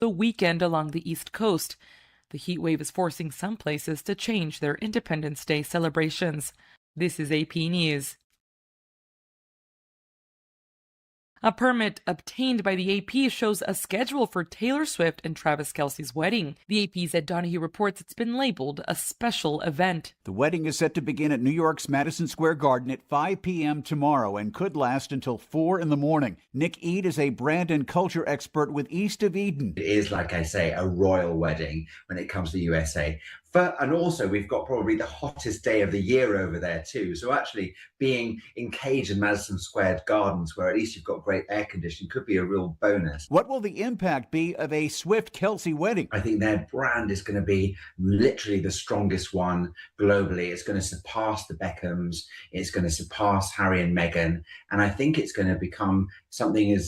the weekend along the East Coast. The heat wave is forcing some places to change their Independence Day celebrations. This is AP News. A permit obtained by the AP shows a schedule for Taylor Swift and Travis Kelce's wedding. The AP's Ed Donahue reports it's been labeled a special event. The wedding is set to begin at New York's Madison Square Garden at 5 p.m. tomorrow and could last until 4 in the morning. Nick Eade is a brand and culture expert with East of Eden. It is, like I say, a royal wedding when it comes to the USA. And also, we've got probably the hottest day of the year over there, too. So actually being encaged in Madison Square Gardens, where at least you've got great air conditioning, could be a real bonus. What will the impact be of a Swift-Kelce wedding? I think their brand is going to be literally the strongest one globally. It's going to surpass the Beckhams. It's going to surpass Harry and Meghan. And I think it's going to become something of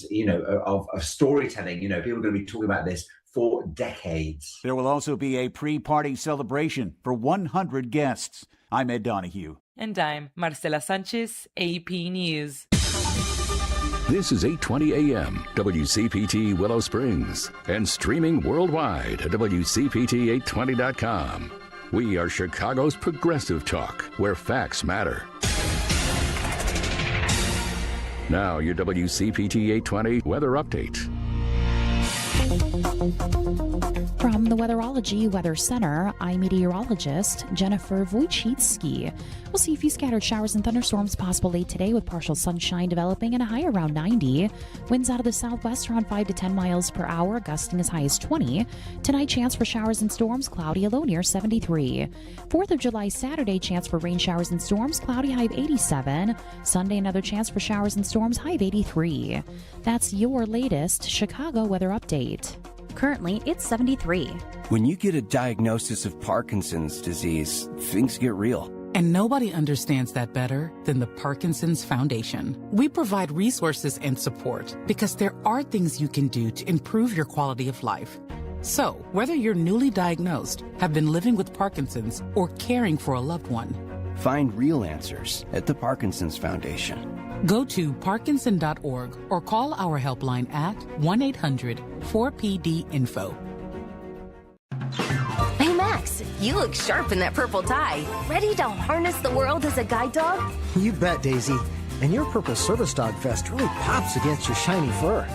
storytelling. People are going to be talking about this for decades. There will also be a pre-party celebration for 100 guests. I'm Ed Donahue. And I'm Marcela Sanchez, AP News. This is 8:20 a.m. WCPT Willow Springs and streaming worldwide at WCPT820.com. We are Chicago's progressive talk, where facts matter. Now your WCPT 820 weather update. From the Weatherology Weather Center, I'm meteorologist Jennifer Wojcicki. We'll see a few scattered showers and thunderstorms possible late today with partial sunshine developing and a high around 90. Winds out of the southwest around 5 to 10 miles per hour, gusting as high as 20. Tonight, chance for showers and storms, cloudy, a low near 73. 4th of July, Saturday, chance for rain showers and storms, cloudy, high of 87. Sunday, another chance for showers and storms, high of 83. That's your latest Chicago weather update. Currently, it's 73. When you get a diagnosis of Parkinson's disease, things get real. And nobody understands that better than the Parkinson's Foundation. We provide resources and support because there are things you can do to improve your quality of life. So, whether you're newly diagnosed, have been living with Parkinson's, or caring for a loved one, find real answers at the Parkinson's Foundation. Go to parkinson.org or call our helpline at 1-800-4PD-INFO. Hey, Max, you look sharp in that purple tie. Ready to harness the world as a guide dog? You bet, Daisy. And your purple service dog vest really pops against your shiny fur.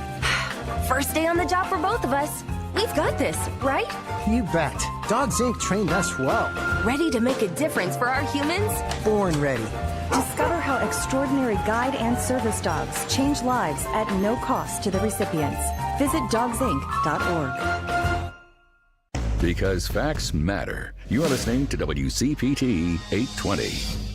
First day on the job for both of us. We've got this, right? You bet. Dogs Inc. trained us well. Ready to make a difference for our humans? Born ready. Discover how extraordinary guide and service dogs change lives at no cost to the recipients. Visit dogsinc.org. Because facts matter. You are listening to WCPT 820.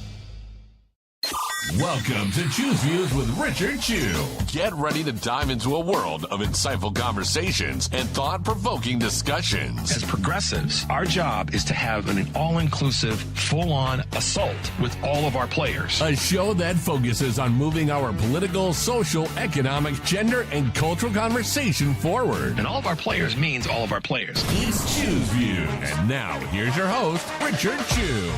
Welcome to Choose Views with Richard Chew. Get ready to dive into a world of insightful conversations and thought-provoking discussions. As progressives, our job is to have an all-inclusive, full-on assault with all of our players. A show that focuses on moving our political, social, economic, gender, and cultural conversation forward. And all of our players means all of our players. It's Choose Views. And now, here's your host, Richard Chew.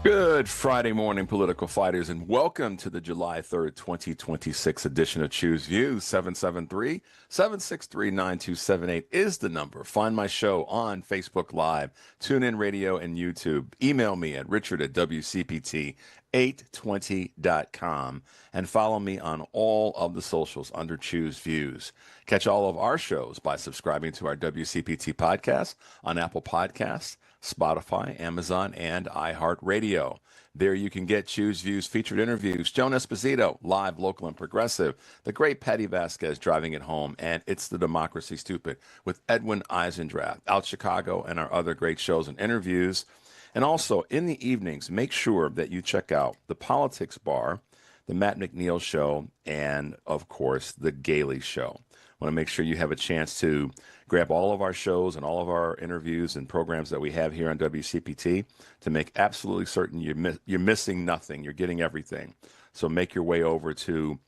Good Friday morning, political fighters, and welcome to the July 3rd, 2026 edition of Choose Views. 773-763-9278 is the number. Find my show on Facebook Live, TuneIn Radio, and YouTube. Email me at richard@WCPT820.com and follow me on all of the socials under Choose Views. Catch all of our shows by subscribing to our WCPT podcast on Apple Podcasts, Spotify, Amazon, and iHeartRadio. There you can get Choose Views featured interviews, Joan Esposito, live, local, and progressive, the great Patty Vasquez driving it home, and It's the Democracy Stupid with Edwin Eisendrath, Out Chicago, and our other great shows and interviews. And also, in the evenings, make sure that you check out the Politics Bar, the Matt McNeil Show, and, of course, the Gailey Show. I want to make sure you have a chance to grab all of our shows and all of our interviews and programs that we have here on WCPT to make absolutely certain you're missing nothing. You're getting everything. So make your way over to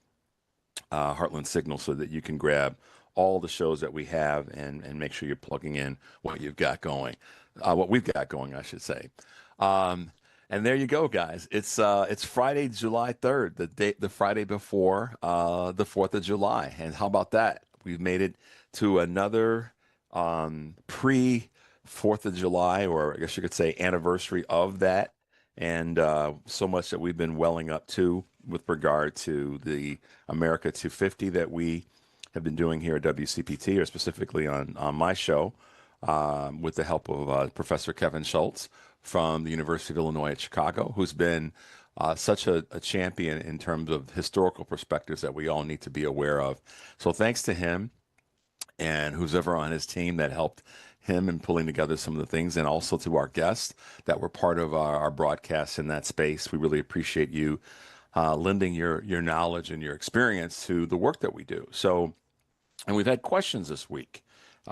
Heartland Signal so that you can grab all the shows that we have and make sure you're plugging in what you've got going, what we've got going, I should say. And there you go, guys. It's Friday, July 3rd, the Friday before the 4th of July. And how about that? We've made it to another pre 4th of July, or I guess you could say anniversary of that. And so much that we've been welling up to with regard to the America 250 that we have been doing here at WCPT, or specifically on my show, with the help of Professor Kevin Schultz from the University of Illinois at Chicago, who's been such a champion in terms of historical perspectives that we all need to be aware of. So thanks to him and who's ever on his team that helped him in pulling together some of the things, and also to our guests that were part of our broadcast in that space. We really appreciate you lending your knowledge and your experience to the work that we do. So, and we've had questions this week,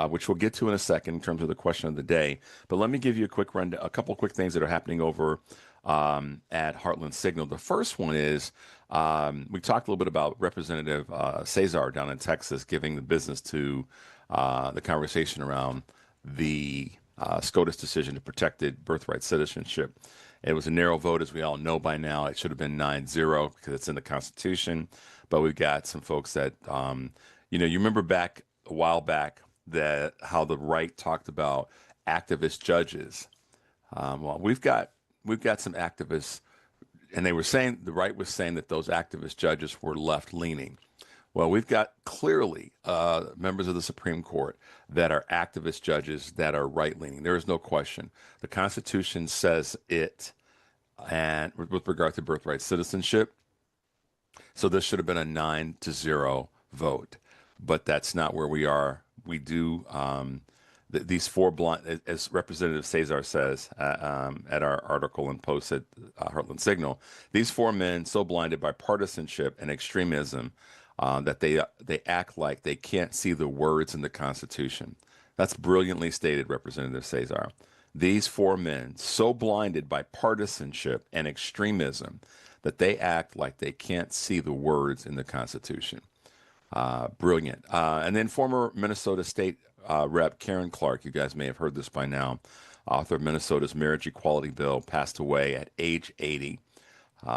which we'll get to in a second in terms of the question of the day. But let me give you a couple quick things that are happening over at Heartland Signal. The first one is we talked a little bit about Representative Cesar down in Texas giving the business to the conversation around the SCOTUS decision to protect birthright citizenship. It was a narrow vote, as we all know by now. It should have been 9-0 because it's in the Constitution. But we've got some folks that, you remember back a while back that how the right talked about activist judges. Well, we've got some activists, and they were saying, the right was saying that those activist judges were left-leaning. Well, we've got clearly members of the Supreme Court that are activist judges that are right-leaning. There is no question. The Constitution says it, and with regard to birthright citizenship. So this should have been a 9-0 vote, but that's not where we are. We do these four blind, as Representative Cesar says at our article and post at Heartland Signal, these four men so blinded by partisanship and extremism that they act like they can't see the words in the Constitution. That's brilliantly stated, Representative Cesar. These four men so blinded by partisanship and extremism that they act like they can't see the words in the Constitution. Brilliant. And then former Minnesota State Rep Karen Clark, you guys may have heard this by now, author of Minnesota's marriage equality bill, passed away at age 80.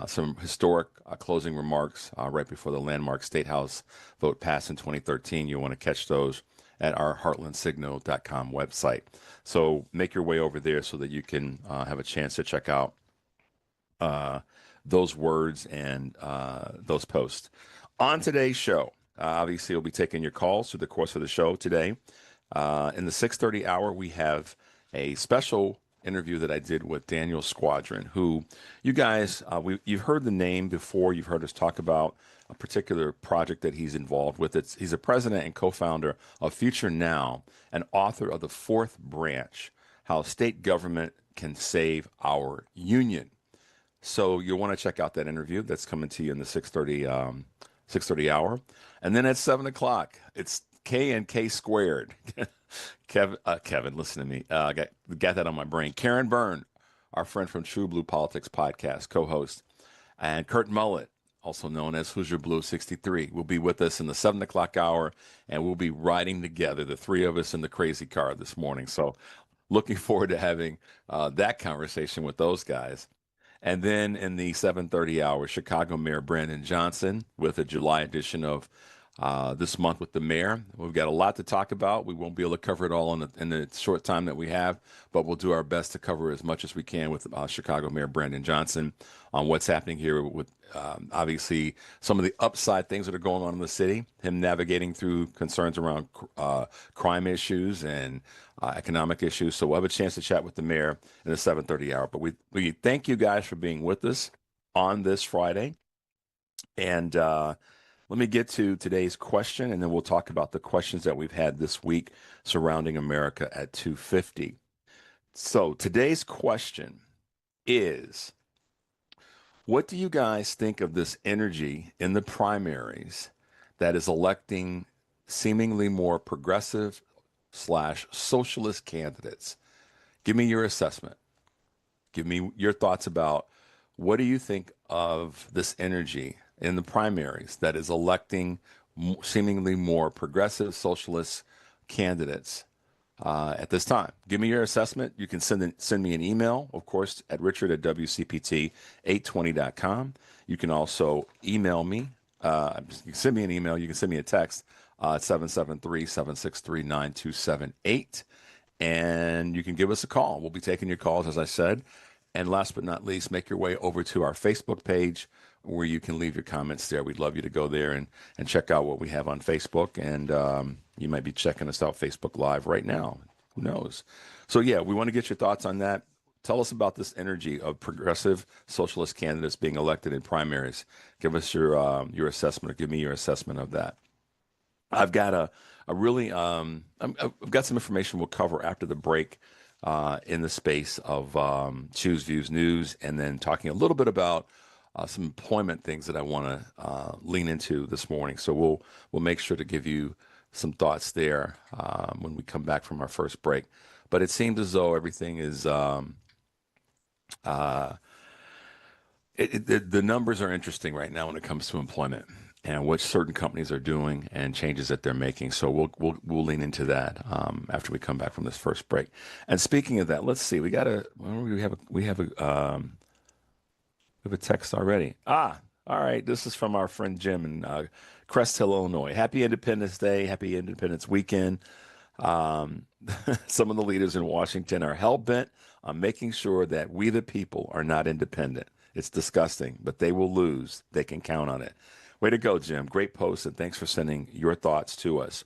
Some historic closing remarks right before the landmark State House vote passed in 2013. You'll want to catch those at our heartlandsignal.com website. So make your way over there so that you can have a chance to check out those words and those posts. On today's show, obviously, we'll be taking your calls through the course of the show today. In the 6:30 hour, we have a special interview that I did with Daniel Squadron, who you guys, you've heard the name before. You've heard us talk about a particular project that he's involved with. He's a president and co-founder of Future Now, and author of The Fourth Branch, How State Government Can Save Our Union. So you'll want to check out that interview. That's coming to you in the 6:30 hour. And then at 7 o'clock, it's K and K squared. Kevin, listen to me. Got that on my brain. Karen Byrne, our friend from TruBlu Politics podcast, co-host, and Kurt Mullett, also known as Who's Your Blue 63, will be with us in the 7 o'clock hour, and we'll be riding together, the three of us in the crazy car this morning. So looking forward to having that conversation with those guys. And then in the 7:30 hour, Chicago Mayor Brandon Johnson with a July edition of this month with the mayor. We've got a lot to talk about. We won't be able to cover it all in the short time that we have, but we'll do our best to cover as much as we can with Chicago Mayor Brandon Johnson on what's happening here with obviously some of the upside things that are going on in the city, him navigating through concerns around crime issues and economic issues. So we'll have a chance to chat with the mayor in the 7:30 hour. But we thank you guys for being with us on this Friday. And let me get to today's question, and then we'll talk about the questions that we've had this week surrounding America at 250. So today's question is, what do you guys think of this energy in the primaries that is electing seemingly more progressive / socialist candidates? Give me your assessment. Give me your thoughts about what do you think of this energy in the primaries that is electing seemingly more progressive socialist candidates at this time. Give me your assessment. You can send me an email, of course, at richard@wcpt820.com. You can also email me. You can send me an email. You can send me a text 773-763-9278. And you can give us a call. We'll be taking your calls, as I said. And last but not least, make your way over to our Facebook page where you can leave your comments there. We'd love you to go there and check out what we have on Facebook. And you might be checking us out Facebook Live right now. Who knows? So, yeah, we want to get your thoughts on that. Tell us about this energy of progressive socialist candidates being elected in primaries. Give us your assessment, or give me your assessment of that. I've got I've got some information we'll cover after the break in the space of Choose Views News, and then talking a little bit about some employment things that I want to lean into this morning. So we'll make sure to give you some thoughts there when we come back from our first break. But it seems as though everything is the numbers are interesting right now when it comes to employment and what certain companies are doing and changes that they're making. So we'll lean into that after we come back from this first break. And speaking of that, let's see. We have a text already. All right. This is from our friend Jim in Crest Hill, Illinois. Happy Independence Day. Happy Independence Weekend. Some of the leaders in Washington are hell-bent on making sure that we the people are not independent. It's disgusting, but they will lose. They can count on it. Way to go, Jim. Great post, and thanks for sending your thoughts to us.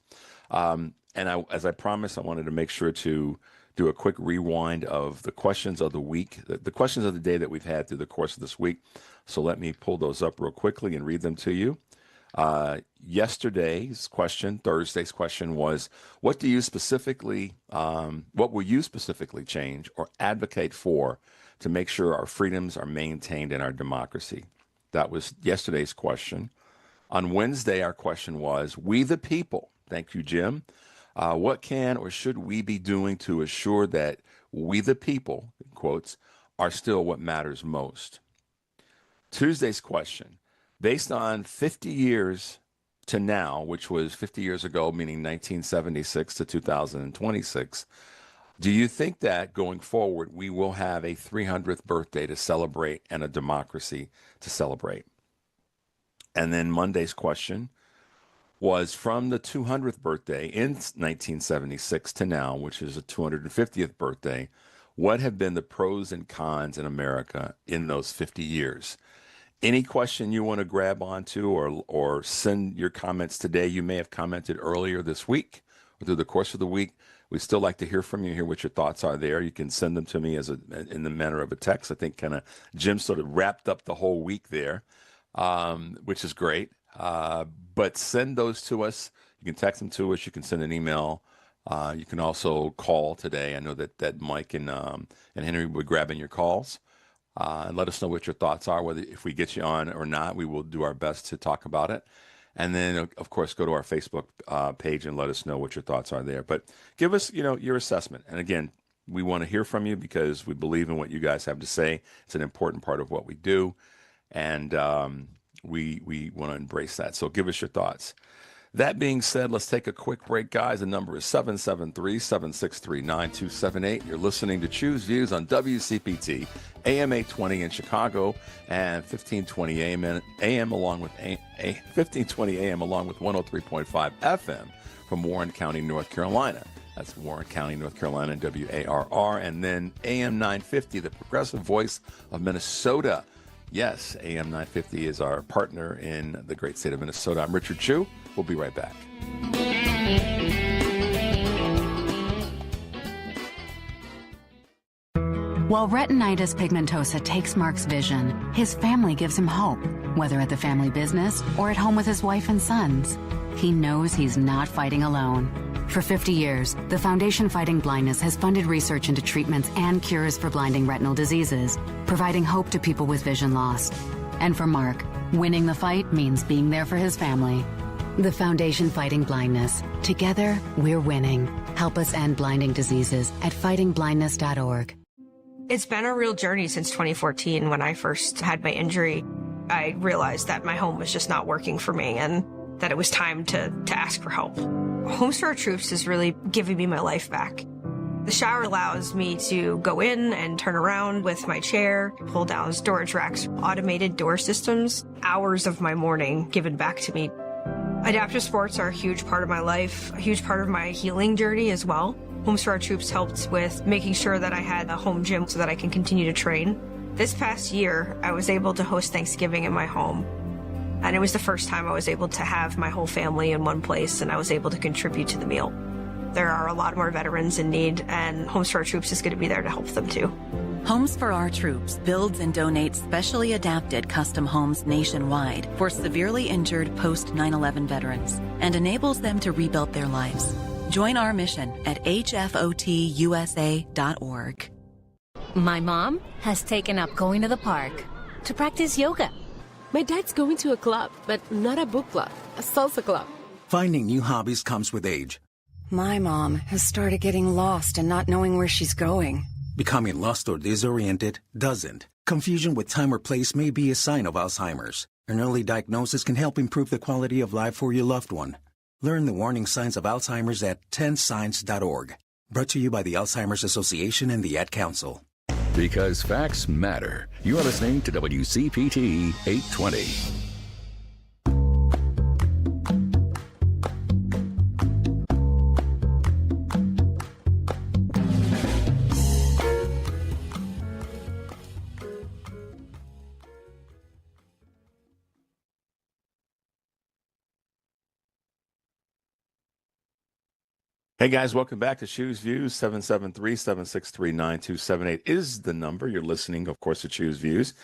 As I promised, I wanted to make sure to do a quick rewind of the questions of the week, the questions of the day that we've had through the course of this week. So let me pull those up real quickly and read them to you. Yesterday's question, Thursday's question was, what will you specifically change or advocate for to make sure our freedoms are maintained in our democracy? That was yesterday's question. On Wednesday, our question was, we the people, thank you, Jim, what can or should we be doing to assure that we the people, in quotes, are still what matters most? Tuesday's question, based on 50 years to now, which was 50 years ago, meaning 1976 to 2026, do you think that going forward we will have a 300th birthday to celebrate and a democracy to celebrate? And then Monday's question was, from the 200th birthday in 1976 to now, which is the 250th birthday, what have been the pros and cons in America in those 50 years? Any question you want to grab onto or send your comments today, you may have commented earlier this week or through the course of the week. We'd still like to hear from you, hear what your thoughts are there. You can send them to me in the manner of a text. I think kind of Jim sort of wrapped up the whole week there, which is great. But send those to us. You can text them to us. You can send an email. You can also call today. I know that Mike and Henry will be grabbing your calls. And let us know what your thoughts are, whether if we get you on or not. We will do our best to talk about it. And then, of course, go to our Facebook page and let us know what your thoughts are there. But give us, your assessment. And again, we want to hear from you because we believe in what you guys have to say. It's an important part of what we do. And we want to embrace that. So give us your thoughts. That being said, let's take a quick break, guys. The number is 773-763-9278. You're listening to Choose Views on WCPT, AM 820 in Chicago, and 1520 AM along with 1520 AM along with 103.5 FM from Warren County, North Carolina. That's Warren County, North Carolina, WARR. And then AM 950, the progressive voice of Minnesota. Yes, AM 950 is our partner in the great state of Minnesota. I'm Richard Chu. We'll be right back. While retinitis pigmentosa takes Mark's vision, his family gives him hope, whether at the family business or at home with his wife and sons. He knows he's not fighting alone. For 50 years, the Foundation Fighting Blindness has funded research into treatments and cures for blinding retinal diseases, providing hope to people with vision loss. And for Mark, winning the fight means being there for his family. The Foundation Fighting Blindness. Together, we're winning. Help us end blinding diseases at fightingblindness.org. It's been a real journey since 2014 when I first had my injury. I realized that my home was just not working for me and that it was time to ask for help. Homes for Our Troops is really giving me my life back. The shower allows me to go in and turn around with my chair, pull down storage racks, automated door systems, hours of my morning given back to me. Adaptive sports are a huge part of my life, a huge part of my healing journey as well. Homes for Our Troops helped with making sure that I had a home gym so that I can continue to train. This past year, I was able to host Thanksgiving in my home. And it was the first time I was able to have my whole family in one place, and I was able to contribute to the meal. There are a lot more veterans in need, and Homes for Our Troops is going to be there to help them too. Homes for Our Troops builds and donates specially adapted custom homes nationwide for severely injured post 9/11 veterans and enables them to rebuild their lives. Join our mission at hfotusa.org. My mom has taken up going to the park to practice yoga. My dad's going to a club, but not a book club, a salsa club. Finding new hobbies comes with age. My mom has started getting lost and not knowing where she's going. Becoming lost or disoriented doesn't. Confusion with time or place may be a sign of Alzheimer's. An early diagnosis can help improve the quality of life for your loved one. Learn the warning signs of Alzheimer's at 10signs.org. Brought to you by the Alzheimer's Association and the Ad Council. Because facts matter. You are listening to WCPT 820. Hey guys, welcome back to Choose Views. 773-763-9278 is the number. You're listening, of course, to Choose Views.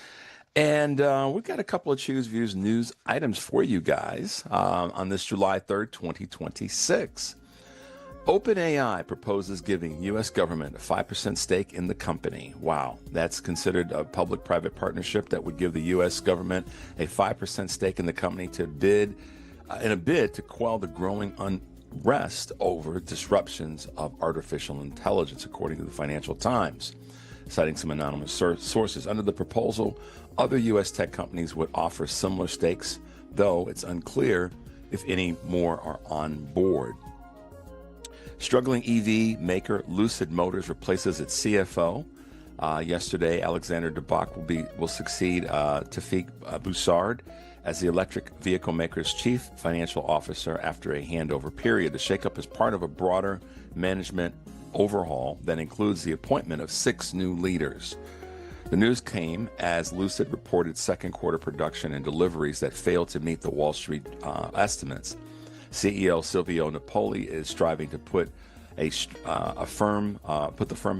And we've got a couple of Choose Views news items for you guys on this July 3rd, 2026. OpenAI proposes giving U.S. government a 5% stake in the company. Wow, that's considered a public-private partnership that would give the U.S. government a 5% stake in the company to bid in a bid to quell the growing unrest over disruptions of artificial intelligence, according to the Financial Times, citing some anonymous sources. Under the proposal, other U.S. tech companies would offer similar stakes, though it's unclear if any more are on board. Struggling EV maker Lucid Motors replaces its CFO. Yesterday, Alexander DeBach will succeed Tafik Boussard as the electric vehicle maker's chief financial officer after a handover period. The shakeup is part of a broader management overhaul that includes the appointment of 6 new leaders. The news came as Lucid reported second quarter production and deliveries that failed to meet the Wall Street estimates. CEO Silvio Napoli is striving to put the firm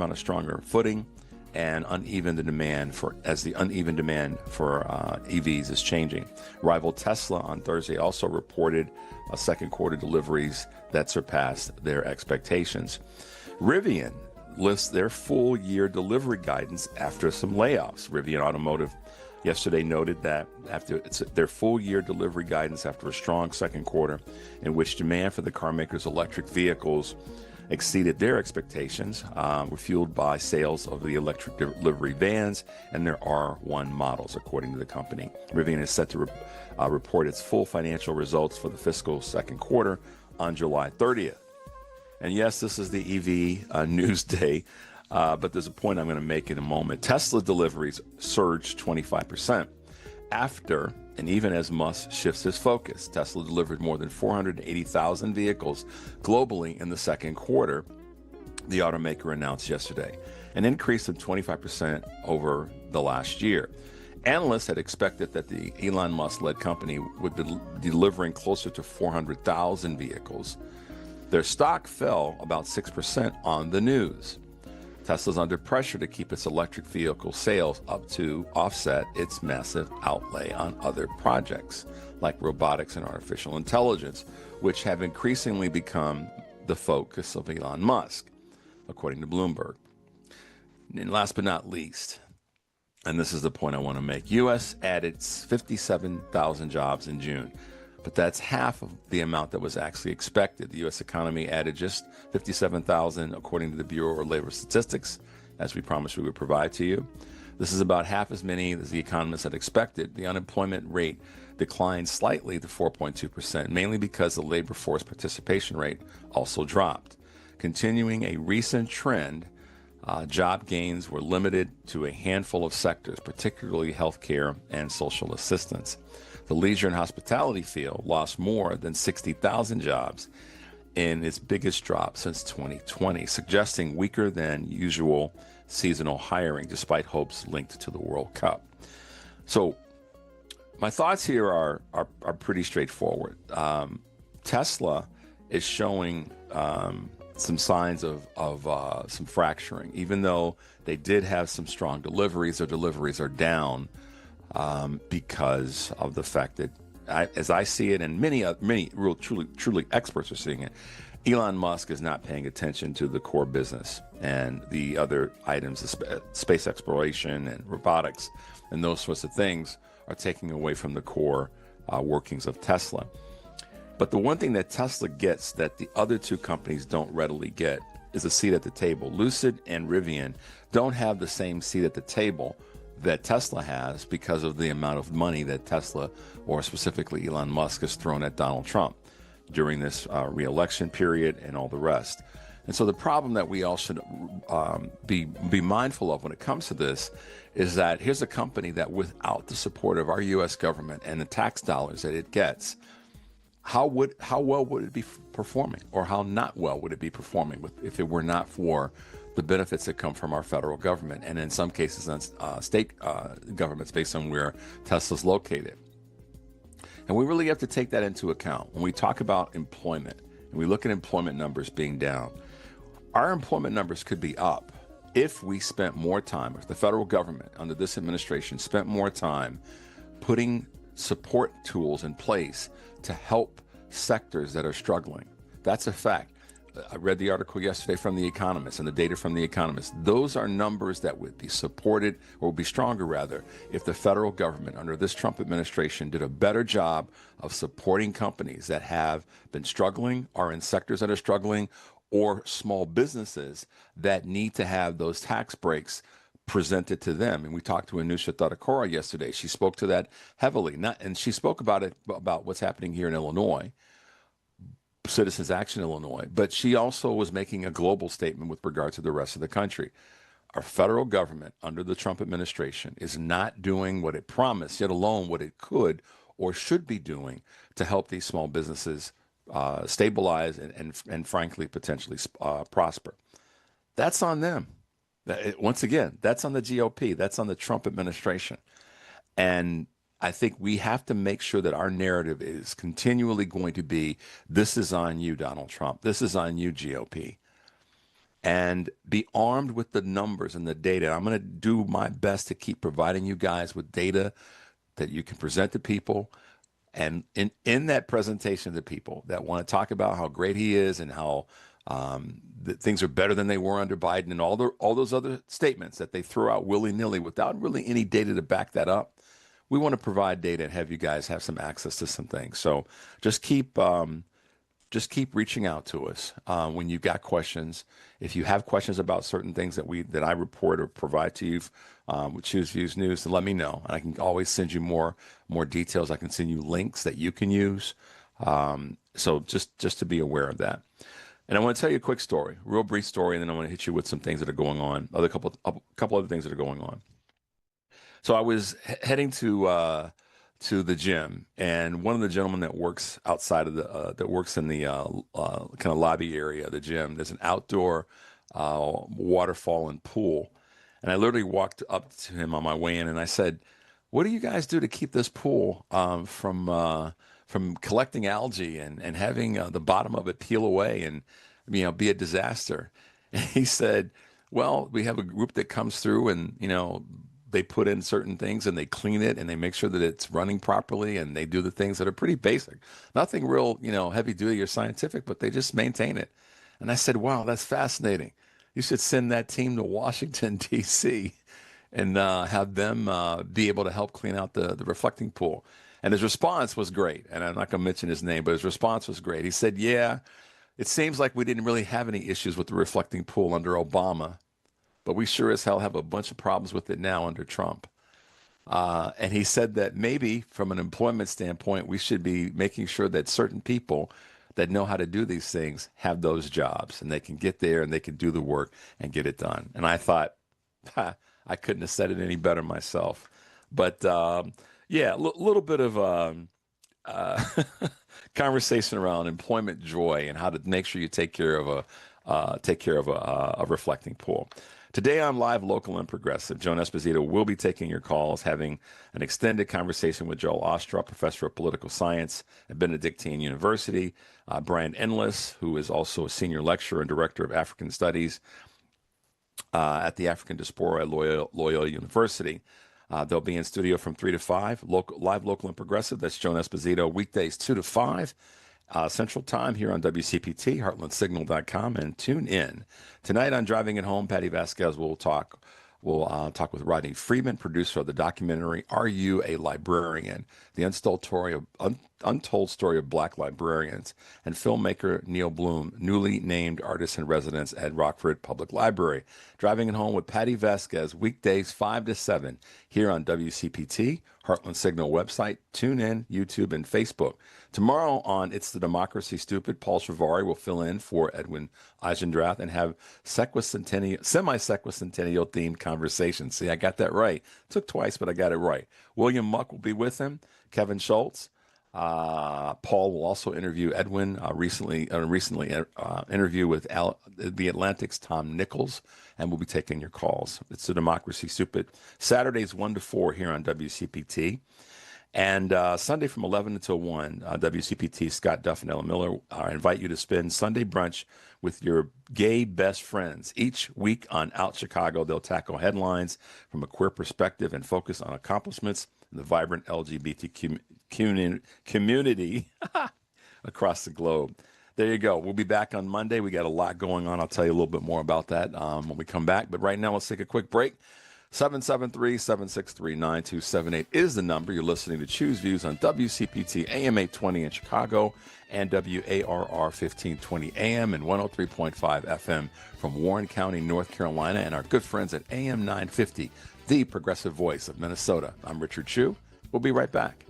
on a stronger footing, and the uneven demand for EVs is changing. Rival Tesla on Thursday also reported second quarter deliveries that surpassed their expectations. Rivian lists their full year delivery guidance after some layoffs. Rivian Automotive yesterday noted that their full year delivery guidance after a strong second quarter in which demand for the car maker's electric vehicles exceeded their expectations, were fueled by sales of the electric delivery vans and their R1 models, according to the company. Rivian is set to report its full financial results for the fiscal second quarter on July 30th. And yes, this is the EV news day, but there's a point I'm going to make in a moment. Tesla deliveries surged 25% after, and even as Musk shifts his focus. Tesla delivered more than 480,000 vehicles globally in the second quarter, the automaker announced yesterday, an increase of 25% over the last year. Analysts had expected that the Elon Musk-led company would be delivering closer to 400,000 vehicles. Their stock fell about 6% on the news. Tesla's under pressure to keep its electric vehicle sales up to offset its massive outlay on other projects, like robotics and artificial intelligence, which have increasingly become the focus of Elon Musk, according to Bloomberg. And last but not least, and this is the point I want to make, U.S. added 57,000 jobs in June. But that's half of the amount that was actually expected. The U.S. economy added just 57,000, according to the Bureau of Labor Statistics, as we promised we would provide to you. This is about half as many as the economists had expected. The unemployment rate declined slightly to 4.2%, mainly because the labor force participation rate also dropped. Continuing a recent trend, job gains were limited to a handful of sectors, particularly healthcare and social assistance. The leisure and hospitality field lost more than 60,000 jobs in its biggest drop since 2020, suggesting weaker than usual seasonal hiring despite hopes linked to the World Cup. So my thoughts here are pretty straightforward. Tesla is showing some signs of some fracturing, even though they did have some strong deliveries. Their deliveries are down because of the fact that, as I see it, and many real truly experts are seeing it, Elon Musk is not paying attention to the core business and the other items, space exploration and robotics and those sorts of things are taking away from the core workings of Tesla. But the one thing that Tesla gets that the other two companies don't readily get is a seat at the table. Lucid and Rivian don't have the same seat at the table that Tesla has because of the amount of money that Tesla, or specifically Elon Musk, has thrown at Donald Trump during this re-election period and all the rest. And so the problem that we all should be mindful of when it comes to this is that here's a company that, without the support of our U.S. government and the tax dollars that it gets, how well would it be performing, or how not well would it be performing if it were not for the benefits that come from our federal government, and in some cases on state governments based on where Tesla's located. And we really have to take that into account when we talk about employment and we look at employment numbers being down. Our employment numbers could be up if we spent more time, if the federal government under this administration spent more time putting support tools in place to help sectors that are struggling. That's a fact. I read the article yesterday from The Economist and the data from The Economist. Those are numbers that would be supported, or would be stronger rather, if the federal government under this Trump administration did a better job of supporting companies that have been struggling, are in sectors that are struggling, or small businesses that need to have those tax breaks presented to them. And we talked to Anusha Thadakora yesterday. She spoke to that heavily, and she spoke about what's happening here in Illinois, Citizens Action Illinois, but she also was making a global statement with regard to the rest of the country. Our federal government under the Trump administration is not doing what it promised, yet alone what it could or should be doing to help these small businesses stabilize and frankly, potentially prosper. That's on them. Once again, that's on the GOP. That's on the Trump administration. And I think we have to make sure that our narrative is continually going to be, this is on you, Donald Trump. This is on you, GOP. And be armed with the numbers and the data. I'm going to do my best to keep providing you guys with data that you can present to people. And in that presentation to people that want to talk about how great he is and how that things are better than they were under Biden and all those other statements that they throw out willy-nilly without really any data to back that up, we want to provide data and have you guys have some access to some things. So just keep reaching out to us when you've got questions. If you have questions about certain things that I report or provide to you with Choose Views News, then let me know. And I can always send you more details. I can send you links that you can use. So just to be aware of that. And I want to tell you a quick story, real brief story, and then I want to hit you with some things that are going on, a couple other things that are going on. So I was heading to the gym, and one of the gentlemen that works outside of that works in the kind of lobby area of the gym, there's an outdoor waterfall and pool. And I literally walked up to him on my way in, and I said, "What do you guys do to keep this pool from collecting algae and having the bottom of it peel away and be a disaster?" And he said, "Well, we have a group that comes through and they put in certain things and they clean it and they make sure that it's running properly and they do the things that are pretty basic. Nothing real, heavy duty or scientific, but they just maintain it." And I said, "Wow, that's fascinating. You should send that team to Washington, D.C. and have them be able to help clean out the reflecting pool." And his response was great. And I'm not going to mention his name, but his response was great. He said, "Yeah, it seems like we didn't really have any issues with the reflecting pool under Obama, but we sure as hell have a bunch of problems with it now under Trump." And he said that maybe from an employment standpoint, we should be making sure that certain people that know how to do these things have those jobs and they can get there and they can do the work and get it done. And I thought, I couldn't have said it any better myself. But Yeah, a little bit of conversation around employment joy and how to make sure you take care of a reflecting pool. Today on Live, Local, and Progressive, Joan Esposito will be taking your calls, having an extended conversation with Joel Ostrow, professor of political science at Benedictine University, Brian Endless, who is also a senior lecturer and director of African Studies at the African Diaspora at Loyola University. They'll be in studio from 3 to 5, Live, Local, and Progressive. That's Joan Esposito, weekdays 2 to 5. Central Time here on WCPT, heartlandsignal.com, and tune in. Tonight on Driving It Home, Patty Vasquez will talk with Rodney Friedman, producer of the documentary Are You a Librarian? The untold story of Black librarians, and filmmaker Neil Bloom, newly named artist in residence at Rockford Public Library. Driving It Home with Patty Vasquez, weekdays 5 to 7 here on WCPT, Heartland Signal website, TuneIn, YouTube, and Facebook. Tomorrow on It's the Democracy Stupid, Paul Shivari will fill in for Edwin Eisendrath and have semi-sequicentennial themed conversations. See, I got that right. Took twice, but I got it right. William Muck will be with him. Kevin Schultz. Paul will also interview Edwin, recently interview with the Atlantic's Tom Nichols, and we'll be taking your calls. It's the Democracy Stupid. Saturdays 1 to 4 here on WCPT. And Sunday from 11 until 1, WCPT Scott Duff and Ella Miller invite you to spend Sunday brunch with your gay best friends. Each week on Out Chicago, they'll tackle headlines from a queer perspective and focus on accomplishments in the vibrant LGBT community across the globe. There you go. We'll be back on Monday. We got a lot going on. I'll tell you a little bit more about that when we come back. But right now, let's take a quick break. 773-763-9278 is the number. You're listening to Choose Views on WCPT AM 820 in Chicago and WARR 1520 AM and 103.5 FM from Warren County, North Carolina, and our good friends at AM 950, the progressive voice of Minnesota. I'm Richard Chu. We'll be right back.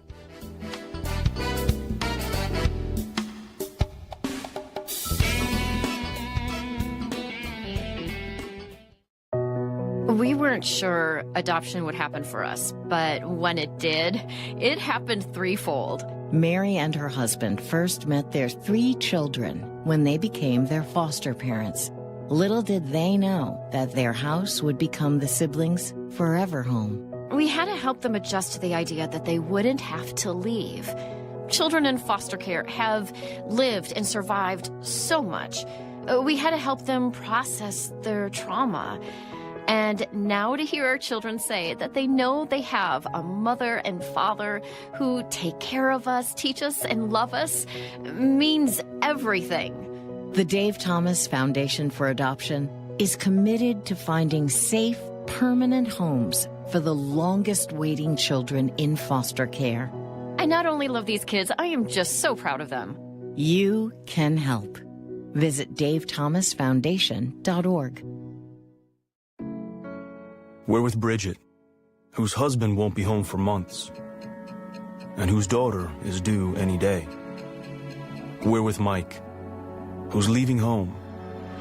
We weren't sure adoption would happen for us, but when it did, it happened threefold. Mary and her husband first met their 3 children when they became their foster parents. Little did they know that their house would become the siblings' forever home. We had to help them adjust to the idea that they wouldn't have to leave. Children in foster care have lived and survived so much. We had to help them process their trauma. And now to hear our children say that they know they have a mother and father who take care of us, teach us, and love us means everything. The Dave Thomas Foundation for Adoption is committed to finding safe, permanent homes for the longest waiting children in foster care. I not only love these kids, I am just so proud of them. You can help. Visit davethomasfoundation.org. We're with Bridget, whose husband won't be home for months, and whose daughter is due any day. We're with Mike, who's leaving home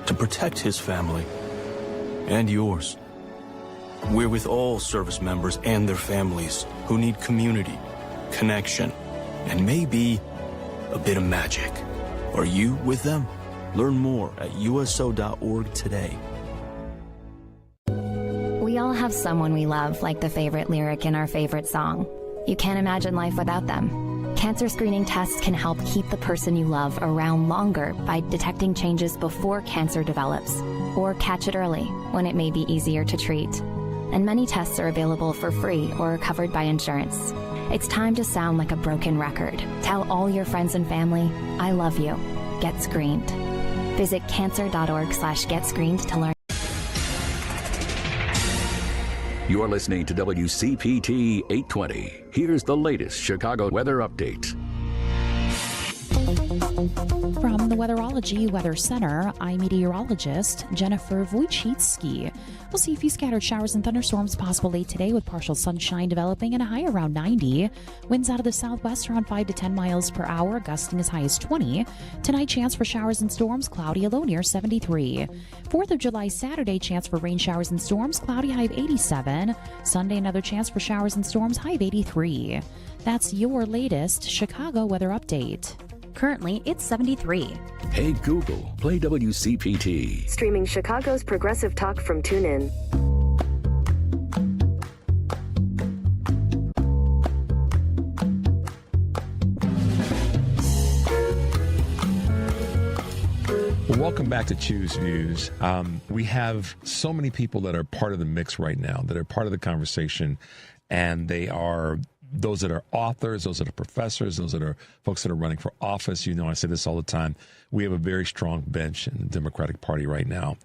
to protect his family and yours. We're with all service members and their families who need community, connection, and maybe a bit of magic. Are you with them? Learn more at uso.org today. We all have someone we love, like the favorite lyric in our favorite song. You can't imagine life without them. Cancer screening tests can help keep the person you love around longer by detecting changes before cancer develops, or catch it early when it may be easier to treat. And many tests are available for free or covered by insurance. It's time to sound like a broken record. Tell all your friends and family, I love you. Get screened. Visit cancer.org/getscreened to learn. You're listening to WCPT 820. Here's the latest Chicago weather update. From the Weatherology Weather Center, I'm meteorologist Jennifer Wojcicki. We'll see a few scattered showers and thunderstorms possible late today with partial sunshine developing and a high around 90. Winds out of the southwest around 5 to 10 miles per hour, gusting as high as 20. Tonight, chance for showers and storms, cloudy, a low near 73. 4th of July, Saturday, chance for rain showers and storms, cloudy, high of 87. Sunday, another chance for showers and storms, high of 83. That's your latest Chicago weather update. Currently, it's 73. Hey Google, play WCPT. Streaming Chicago's progressive talk from TuneIn. Well, welcome back to Choose Views. We have so many people that are part of the mix right now, that are part of the conversation, and they are those that are authors, those that are professors, those that are folks that are running for office. You know, I say this all the time. We have a very strong bench in the Democratic Party right now.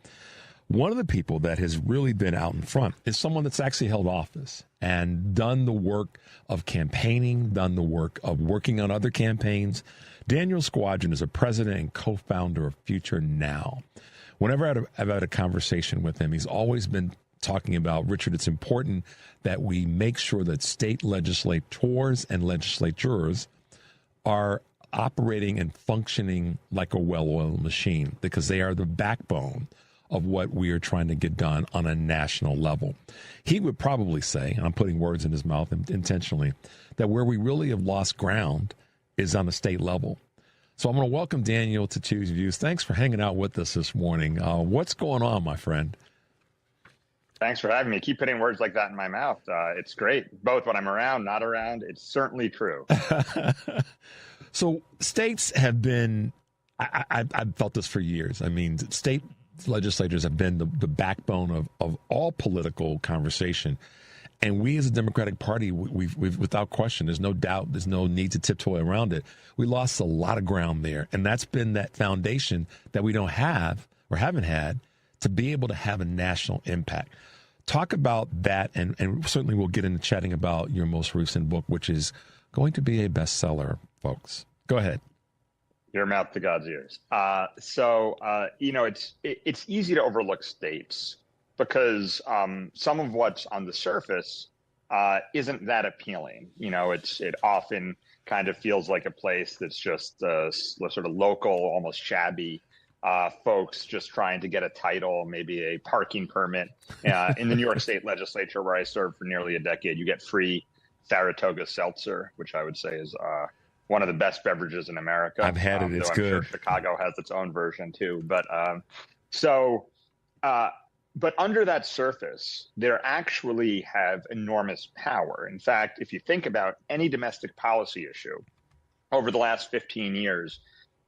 One of the people that has really been out in front is someone that's actually held office and done the work of campaigning, done the work of working on other campaigns. Daniel Squadron is a president and co-founder of Future Now. Whenever I've had a conversation with him, he's always been talking about, Richard, it's important that we make sure that state legislators and legislatures are operating and functioning like a well-oiled machine, because they are the backbone of what we are trying to get done on a national level. He would probably say, and I'm putting words in his mouth intentionally, that where we really have lost ground is on the state level. So I'm going to welcome Daniel to Choose Views. Thanks for hanging out with us this morning. What's going on, my friend? Thanks for having me. Keep putting words like that in my mouth. It's great. Both when I'm around, not around. It's certainly true. So states have been, I've felt this for years. I mean, state legislatures have been the backbone of all political conversation. And we as a Democratic Party, we've without question, there's no doubt, there's no need to tiptoe around it. We lost a lot of ground there. And that's been that foundation that we don't have or haven't had to be able to have a national impact. Talk about that, and certainly we'll get into chatting about your most recent book, which is going to be a bestseller, folks. Go ahead. Your mouth to God's ears. You know, it's easy to overlook states because some of what's on the surface isn't that appealing. You know, it often kind of feels like a place that's just sort of local, almost shabby. Folks just trying to get a title, maybe a parking permit. In the New York State Legislature, where I served for nearly a decade, you get free Saratoga seltzer, which I would say is one of the best beverages in America. I've had it. It's good. Sure Chicago has its own version too. But under that surface, they actually have enormous power. In fact, if you think about any domestic policy issue over the last 15 years,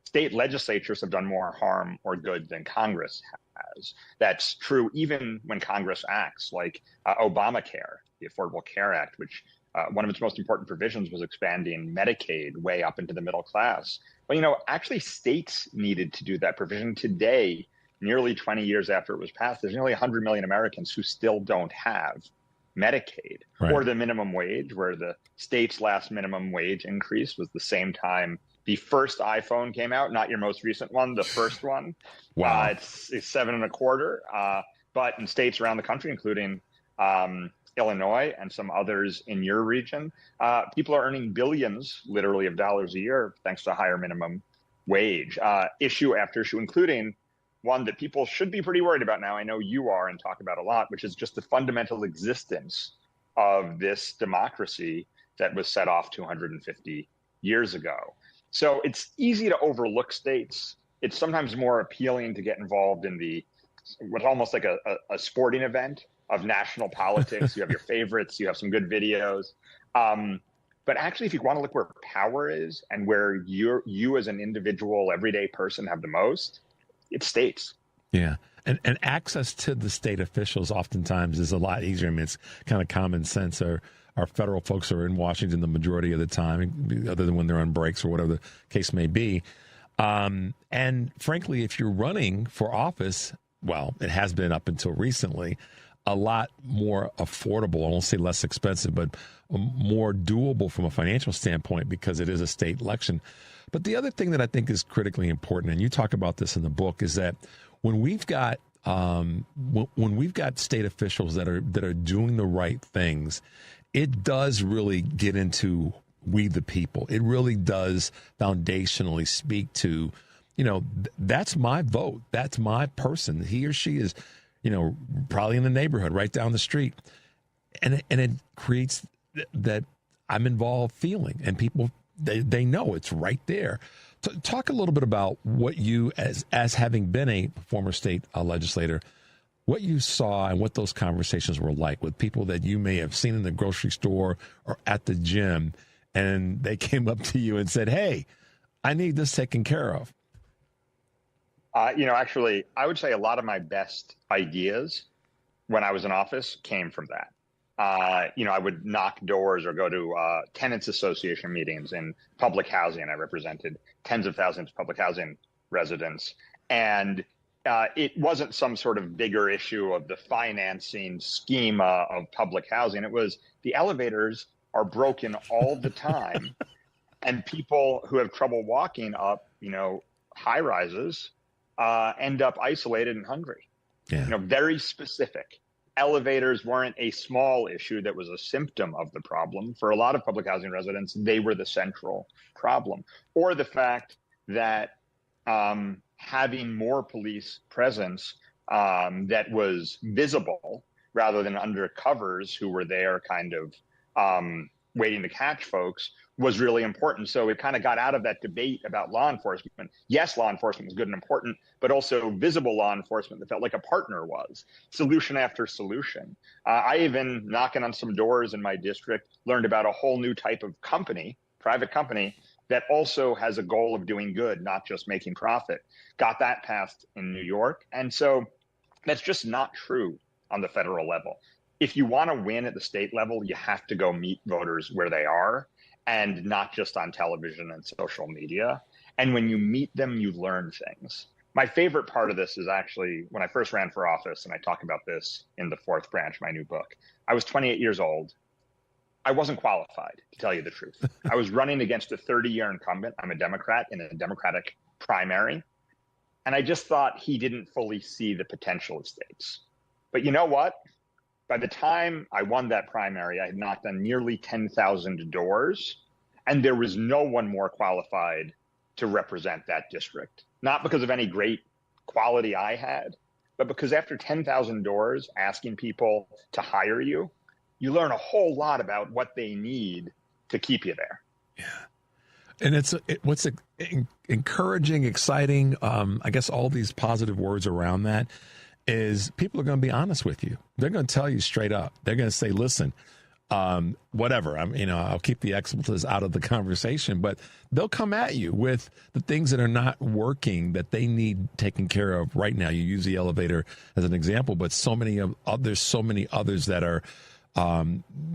state legislatures have done more harm or good than Congress has. That's true even when Congress acts, like Obamacare, the Affordable Care Act, which one of its most important provisions was expanding Medicaid way up into the middle class. But, you know, actually states needed to do that provision. Today, nearly 20 years after it was passed, there's nearly 100 million Americans who still don't have Medicaid, right, or the minimum wage, where the state's last minimum wage increase was the same time the first iPhone came out, not your most recent one, the first one. Wow. It's $7.25. But in states around the country, including Illinois and some others in your region, people are earning billions, literally, of dollars a year thanks to higher minimum wage. Issue after issue, including one that people should be pretty worried about now. I know you are and talk about a lot, which is just the fundamental existence of this democracy that was set off 250 years ago. So it's easy to overlook states. It's sometimes more appealing to get involved in what's almost like a sporting event of national politics. You have your favorites, you have some good videos. But actually, if you want to look where power is and where you as an individual, everyday person have the most, it's states. Yeah. And access to the state officials oftentimes is a lot easier. I mean, it's kind of common sense. Our federal folks are in Washington the majority of the time, other than when they're on breaks or whatever the case may be. And frankly, if you're running for office, well, it has been up until recently, a lot more affordable. I won't say less expensive, but more doable from a financial standpoint because it is a state election. But the other thing that I think is critically important, and you talk about this in the book, is that when we've got state officials that are doing the right things, it does really get into we the people. It really does foundationally speak to, that's my vote. That's my person. He or she is, probably in the neighborhood right down the street. And it creates that I'm involved feeling, and people, they know it's right there. Talk a little bit about what you, as having been a former state legislator, what you saw and what those conversations were like with people that you may have seen in the grocery store or at the gym, and they came up to you and said, hey, I need this taken care of. Actually, I would say a lot of my best ideas when I was in office came from that. I would knock doors or go to tenants association meetings in public housing. I represented tens of thousands of public housing residents. And it wasn't some sort of bigger issue of the financing schema of public housing. It was the elevators are broken all the time. And people who have trouble walking up, high rises end up isolated and hungry. Yeah. Very specific. Elevators weren't a small issue that was a symptom of the problem. For a lot of public housing residents, they were the central problem. Or the fact that having more police presence that was visible rather than undercovers who were there kind of waiting to catch folks was really important. So it kind of got out of that debate about law enforcement. Yes, law enforcement was good and important, but also visible law enforcement that felt like a partner was. Solution after solution. I even, knocking on some doors in my district, learned about a whole new type of company, private company, that also has a goal of doing good, not just making profit. Got that passed in New York. And so that's just not true on the federal level. If you want to win at the state level, you have to go meet voters where they are, and not just on television and social media. And when you meet them, you learn things. My favorite part of this is actually when I first ran for office, and I talk about this in the fourth branch, my new book. I was 28 years old. I wasn't qualified, to tell you the truth. I was running against a 30-year incumbent. I'm a Democrat in a Democratic primary. And I just thought he didn't fully see the potential of states. But you know what? By the time I won that primary, I had knocked on nearly 10,000 doors, and there was no one more qualified to represent that district. Not because of any great quality I had, but because after 10,000 doors asking people to hire you, you learn a whole lot about what they need to keep you there. Yeah. And what's encouraging, exciting, I guess all these positive words around that is people are going to be honest with you. They're going to tell you straight up. They're going to say, listen, whatever. I'll keep the expletives out of the conversation, but they'll come at you with the things that are not working that they need taken care of right now. You use the elevator as an example, but so many others that are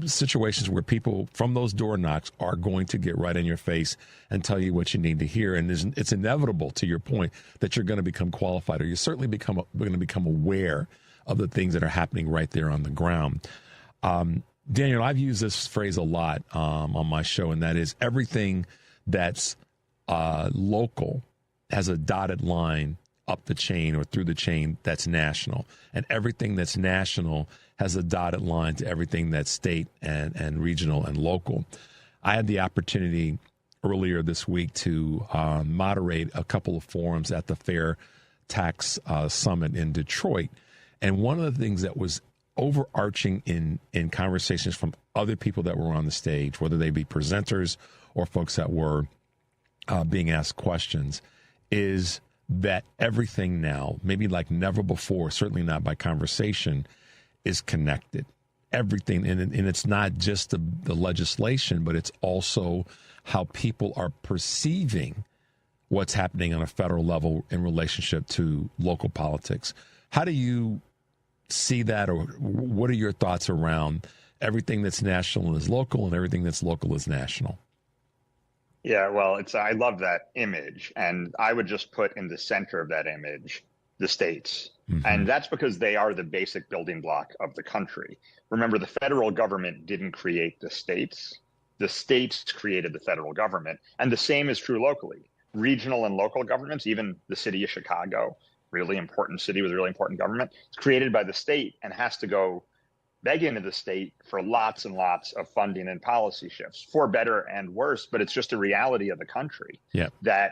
situations where people from those door knocks are going to get right in your face and tell you what you need to hear. And it's inevitable, to your point, that you're going to become qualified, or you're certainly going to become aware of the things that are happening right there on the ground. Daniel, I've used this phrase a lot on my show, and that is everything that's local has a dotted line up the chain or through the chain that's national. And everything that's national has a dotted line to everything that's state and regional and local. I had the opportunity earlier this week to moderate a couple of forums at the Fair Tax Summit in Detroit. And one of the things that was overarching in conversations from other people that were on the stage, whether they be presenters or folks that were being asked questions, is that everything now, maybe like never before, certainly not by conversation, is connected. Everything, and it's not just the legislation, but it's also how people are perceiving what's happening on a federal level in relationship to local politics. How do you see that, or what are your thoughts around everything that's national is local and everything that's local is national? Yeah, well, I love that image, and I would just put in the center of that image the states. And that's because they are the basic building block of the country. Remember, the federal government didn't create the states. The states created the federal government. And the same is true locally. Regional and local governments, even the city of Chicago, really important city with a really important government, it's created by the state and has to go beg into the state for lots and lots of funding and policy shifts, for better and worse. But it's just a reality of the country that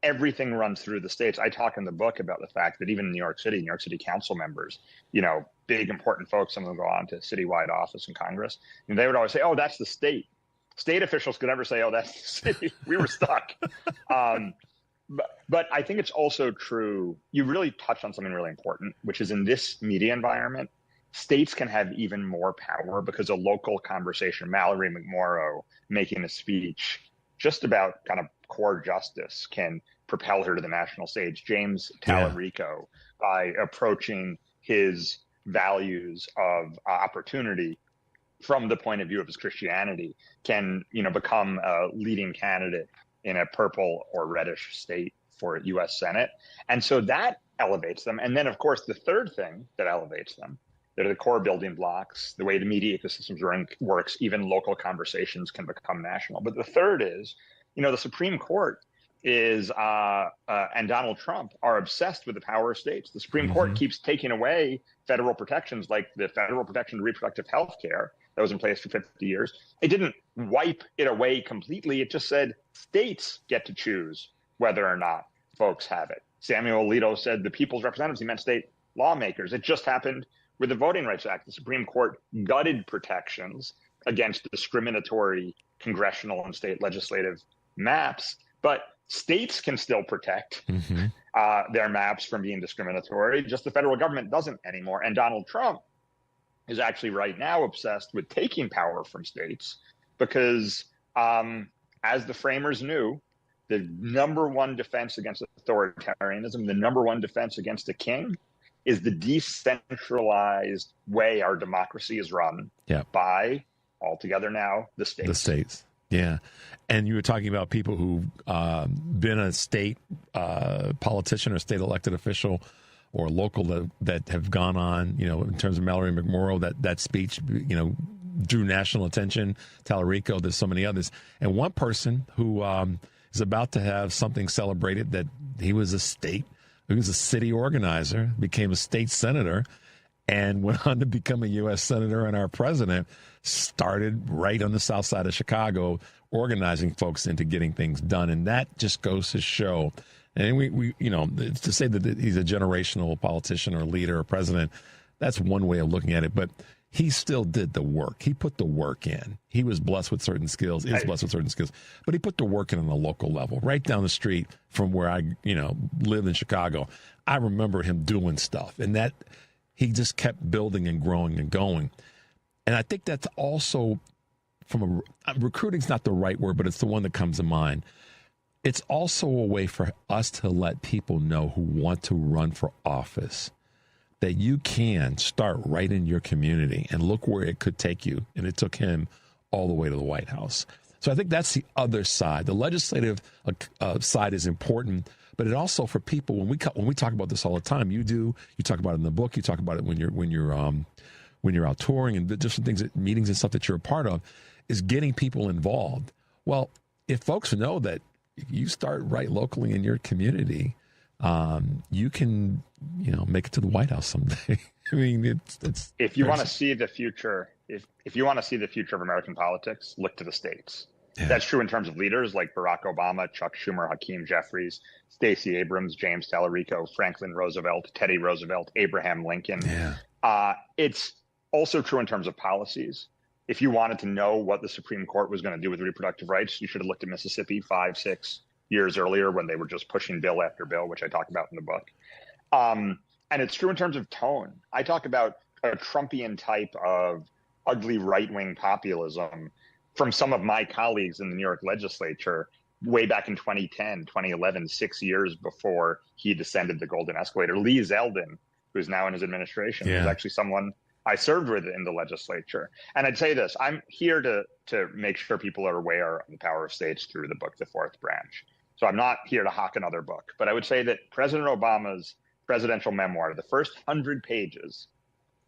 everything runs through the states. I talk in the book about the fact that even in New York City council members, big important folks, some of them go on to citywide office in Congress, and they would always say, oh, that's the state. State officials could never say, oh, that's the city. We were stuck. But I think it's also true. You really touched on something really important, which is in this media environment, states can have even more power because a local conversation, Mallory McMorrow making a speech just about kind of core justice can propel her to the national stage. James Tallarico, by approaching his values of opportunity from the point of view of his Christianity, can become a leading candidate in a purple or reddish state for U.S. Senate. And so that elevates them. And then, of course, the third thing that elevates them, that are the core building blocks, the way the media ecosystems works, even local conversations can become national. But the third is, the Supreme Court is and Donald Trump are obsessed with the power of states. The Supreme Court keeps taking away federal protections, like the federal protection to reproductive health care that was in place for 50 years. It didn't wipe it away completely. It just said states get to choose whether or not folks have it. Samuel Alito said the people's representatives, he meant state lawmakers. It just happened with the Voting Rights Act. The Supreme Court gutted protections against discriminatory congressional and state legislative maps, but states can still protect their maps from being discriminatory. Just the federal government doesn't anymore. And Donald Trump is actually right now obsessed with taking power from states because, as the framers knew, the number one defense against authoritarianism, the number one defense against a king, is the decentralized way our democracy is run by, altogether now, the states. The states, yeah. And you were talking about people who've been a state politician or state elected official or local that have gone on, in terms of Mallory McMorrow, that speech, drew national attention. Tallarico, there's so many others. And one person who is about to have something celebrated, that he was a city organizer, became a state senator, and went on to become a U.S. senator. And our president started right on the south side of Chicago, organizing folks into getting things done. And that just goes to show. And we to say that he's a generational politician or leader or president, that's one way of looking at it. But he still did the work. He put the work in. He was blessed with certain skills, but he put the work in on a local level, right down the street from where I, lived in Chicago. I remember him doing stuff, and that he just kept building and growing and going. And I think that's also recruiting's not the right word, but it's the one that comes to mind. It's also a way for us to let people know who want to run for office that you can start right in your community and look where it could take you. And it took him all the way to the White House. So I think that's the other side. The legislative side is important, but it also for people, when we talk about this all the time, you talk about it in the book, you talk about it when you're out touring and different things, meetings and stuff that you're a part of, is getting people involved. Well, if folks know that if you start right locally in your community, you can, make it to the White House someday. I mean, it's if you want to see the future, if you want to see the future of American politics, look to the states. Yeah. That's true in terms of leaders like Barack Obama, Chuck Schumer, Hakeem Jeffries, Stacey Abrams, James Tallarico, Franklin Roosevelt, Teddy Roosevelt, Abraham Lincoln. Yeah. It's also true in terms of policies. If you wanted to know what the Supreme Court was going to do with reproductive rights, you should have looked at Mississippi 5-6 years earlier when they were just pushing bill after bill, which I talk about in the book. And it's true in terms of tone. I talk about a Trumpian type of ugly right-wing populism from some of my colleagues in the New York legislature way back in 2010, 2011, 6 years before he descended the golden escalator. Lee Zeldin, who's now in his administration, is actually someone I served with in the legislature. And I'd say this, I'm here to make sure people are aware of the power of states through the book, The Fourth Branch. So I'm not here to hawk another book, but I would say that President Obama's presidential memoir, the first 100 pages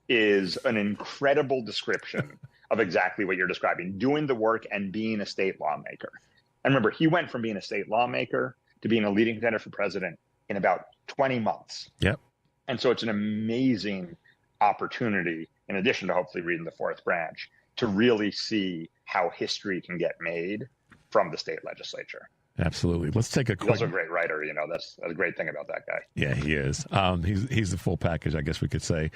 is an incredible description of exactly what you're describing, doing the work and being a state lawmaker. And remember, he went from being a state lawmaker to being a leading contender for president in about 20 months. Yep. And so it's an amazing opportunity, in addition to hopefully reading The Fourth Branch, to really see how history can get made from the state legislature. Absolutely. Let's take a quick... He's also a great writer. You know, that's a great thing about that guy. Yeah, he is. He's the full package, I guess we could say.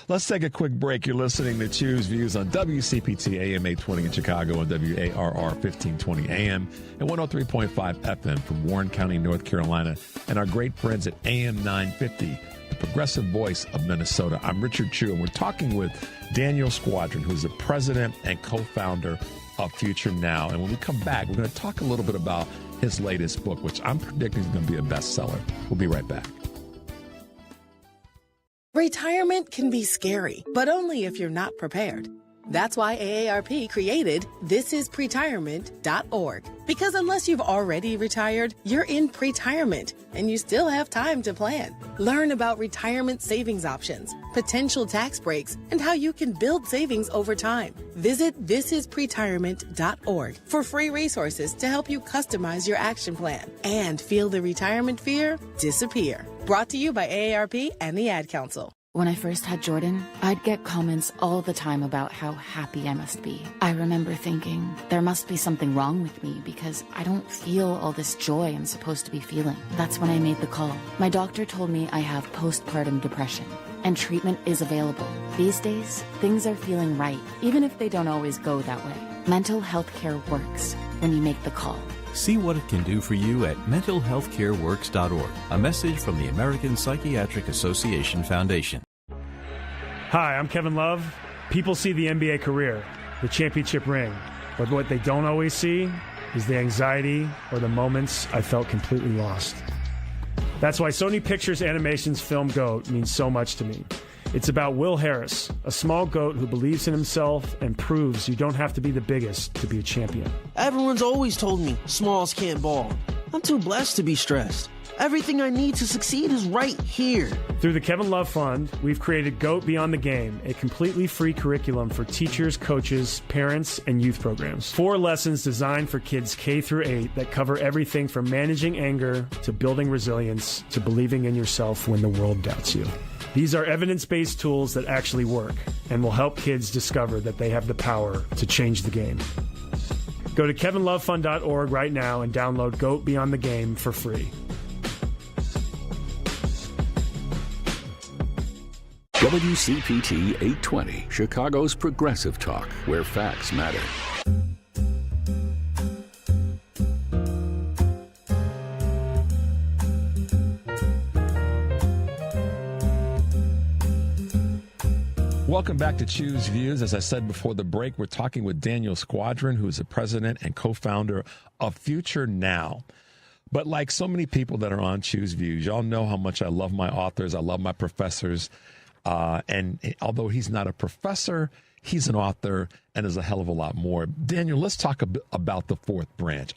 Let's take a quick break. You're listening to Choose Views on WCPT AM 820 in Chicago and WARR 1520 AM and 103.5 FM from Warren County, North Carolina, and our great friends at AM 950, the progressive voice of Minnesota. I'm Richard Chu, and we're talking with Daniel Squadron, who's the president and co-founder of Future Now. And when we come back, we're going to talk a little bit about his latest book, which I'm predicting is going to be a bestseller. We'll be right back. Retirement can be scary, but only if you're not prepared. That's why AARP created thisispretirement.org. Because unless you've already retired, you're in pretirement, and you still have time to plan. Learn about retirement savings options, potential tax breaks, and how you can build savings over time. Visit thisispretirement.org for free resources to help you customize your action plan and feel the retirement fear disappear. Brought to you by AARP and the Ad Council. When I first had Jordan, I'd get comments all the time about how happy I must be. I remember thinking, there must be something wrong with me because I don't feel all this joy I'm supposed to be feeling. That's when I made the call. My doctor told me I have postpartum depression, and treatment is available. These days, things are feeling right, even if they don't always go that way. Mental health care works when you make the call. See what it can do for you at mentalhealthcareworks.org. A message from the American Psychiatric Association Foundation. Hi, I'm Kevin Love. People see the NBA career, the championship ring, but what they don't always see is the anxiety or the moments I felt completely lost. That's why Sony Pictures Animation's film GOAT means so much to me. It's about Will Harris, a small goat who believes in himself and proves you don't have to be the biggest to be a champion. Everyone's always told me smalls can't ball. I'm too blessed to be stressed. Everything I need to succeed is right here. Through the Kevin Love Fund, we've created GOAT Beyond the Game, a completely free curriculum for teachers, coaches, parents, and youth programs. 4 lessons designed for kids K through 8 that cover everything from managing anger to building resilience to believing in yourself when the world doubts you. These are evidence-based tools that actually work and will help kids discover that they have the power to change the game. Go to kevinlovefund.org right now and download GOAT Beyond the Game for free. WCPT 820, Chicago's progressive talk, where facts matter. Welcome back to Choose Views. As I said before the break, we're talking with Daniel Squadron, who is the president and co-founder of Future Now. But like so many people that are on Choose Views, y'all know how much I love my authors. I love my professors. And although he's not a professor, he's an author and is a hell of a lot more. Daniel, let's talk about The Fourth Branch.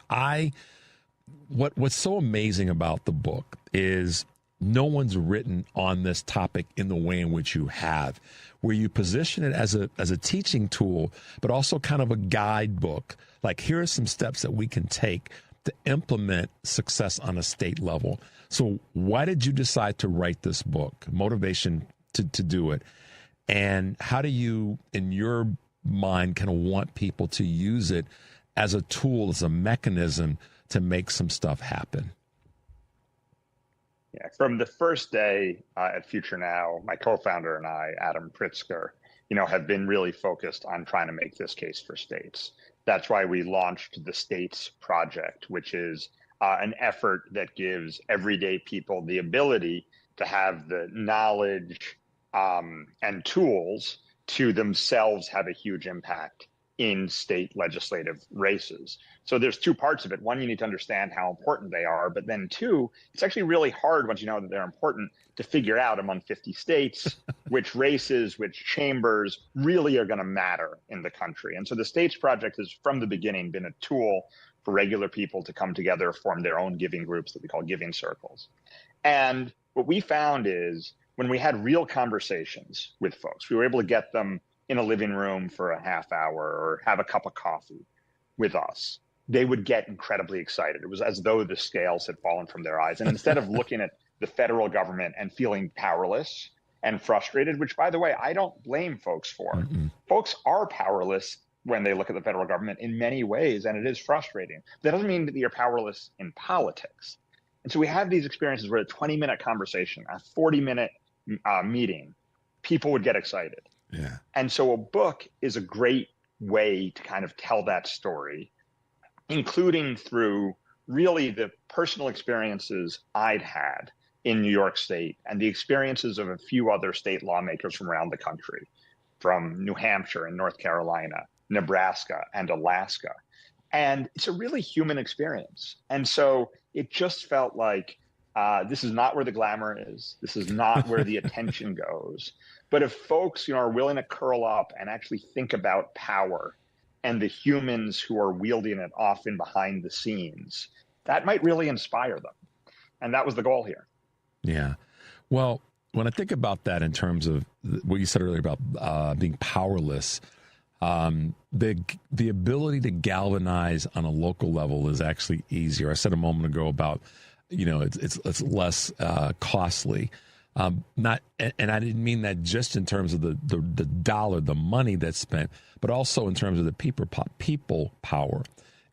What's so amazing about the book is no one's written on this topic in the way in which you have, where you position it as a teaching tool, but also kind of a guidebook. Like, here are some steps that we can take to implement success on a state level. So why did you decide to write this book? Motivation to do it. And how do you, in your mind, kind of want people to use it as a tool, as a mechanism to make some stuff happen? Yeah, from the first day at Future Now, my co-founder and I, Adam Pritzker, have been really focused on trying to make this case for states. That's why we launched the States Project, which is an effort that gives everyday people the ability to have the knowledge and tools to themselves have a huge impact in state legislative races. So there's 2 parts of it. One, you need to understand how important they are, but then 2, it's actually really hard once you know that they're important to figure out among 50 states which races, which chambers really are going to matter in the country. And so the States Project has from the beginning been a tool for regular people to come together, form their own giving groups that we call giving circles. And what we found is when we had real conversations with folks, we were able to get them in a living room for a half hour or have a cup of coffee with us. They would get incredibly excited. It was as though the scales had fallen from their eyes. And instead of looking at the federal government and feeling powerless and frustrated, which, by the way, I don't blame folks for. Folks are powerless when they look at the federal government in many ways, and it is frustrating. That doesn't mean that you're powerless in politics. And so we have these experiences where a 20-minute conversation, a 40-minute meeting, people would get excited. Yeah. And so a book is a great way to kind of tell that story, including through really the personal experiences I'd had in New York State and the experiences of a few other state lawmakers from around the country, from New Hampshire and North Carolina, Nebraska and Alaska. And it's a really human experience. And so it just felt like this is not where the glamour is. This is not where the attention goes. But if folks, are willing to curl up and actually think about power and the humans who are wielding it often behind the scenes, that might really inspire them. And that was the goal here. Yeah. Well, when I think about that in terms of what you said earlier about being powerless, the ability to galvanize on a local level is actually easier. I said a moment ago about, it's less costly. And I didn't mean that just in terms of the dollar, the money that's spent, but also in terms of the people power.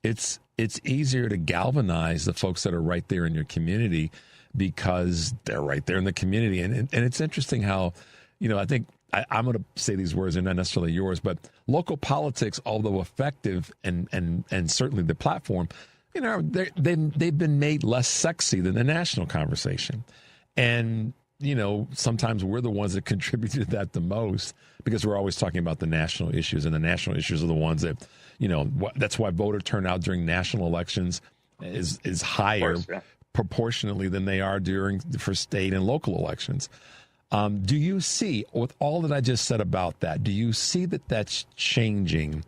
It's easier to galvanize the folks that are right there in your community because they're right there in the community. And it's interesting how, I think I'm going to say these words, they're not necessarily yours, but local politics, although effective and certainly the platform, they've been made less sexy than the national conversation. And sometimes we're the ones that contribute to that the most because we're always talking about the national issues, and the national issues are the ones that, that's why voter turnout during national elections is higher proportionately than they are for state and local elections. Do you see, with all that I just said about that, do you see that that's changing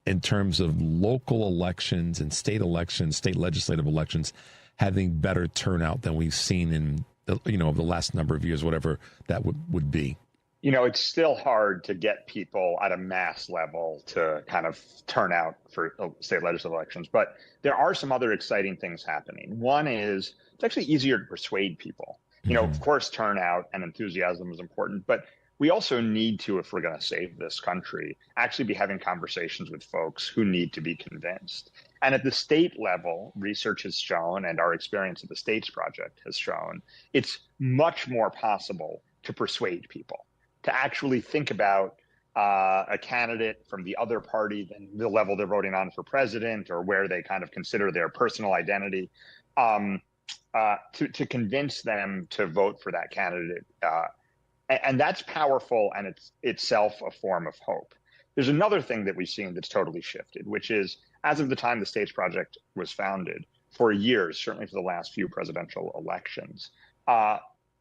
in terms of local elections and state elections, state legislative elections, having better turnout than we've seen in over the last number of years, whatever that would be? It's still hard to get people at a mass level to kind of turn out for state legislative elections. But there are some other exciting things happening. One is it's actually easier to persuade people. Of course, turnout and enthusiasm is important, but we also need to, if we're going to save this country, actually be having conversations with folks who need to be convinced. And at the state level, research has shown, and our experience at the States Project has shown, it's much more possible to persuade people to actually think about a candidate from the other party than the level they're voting on for president or where they kind of consider their personal identity, to convince them to vote for that candidate. And that's powerful, and it's itself a form of hope. There's another thing that we've seen that's totally shifted, which is as of the time the States Project was founded, for years, certainly for the last few presidential elections,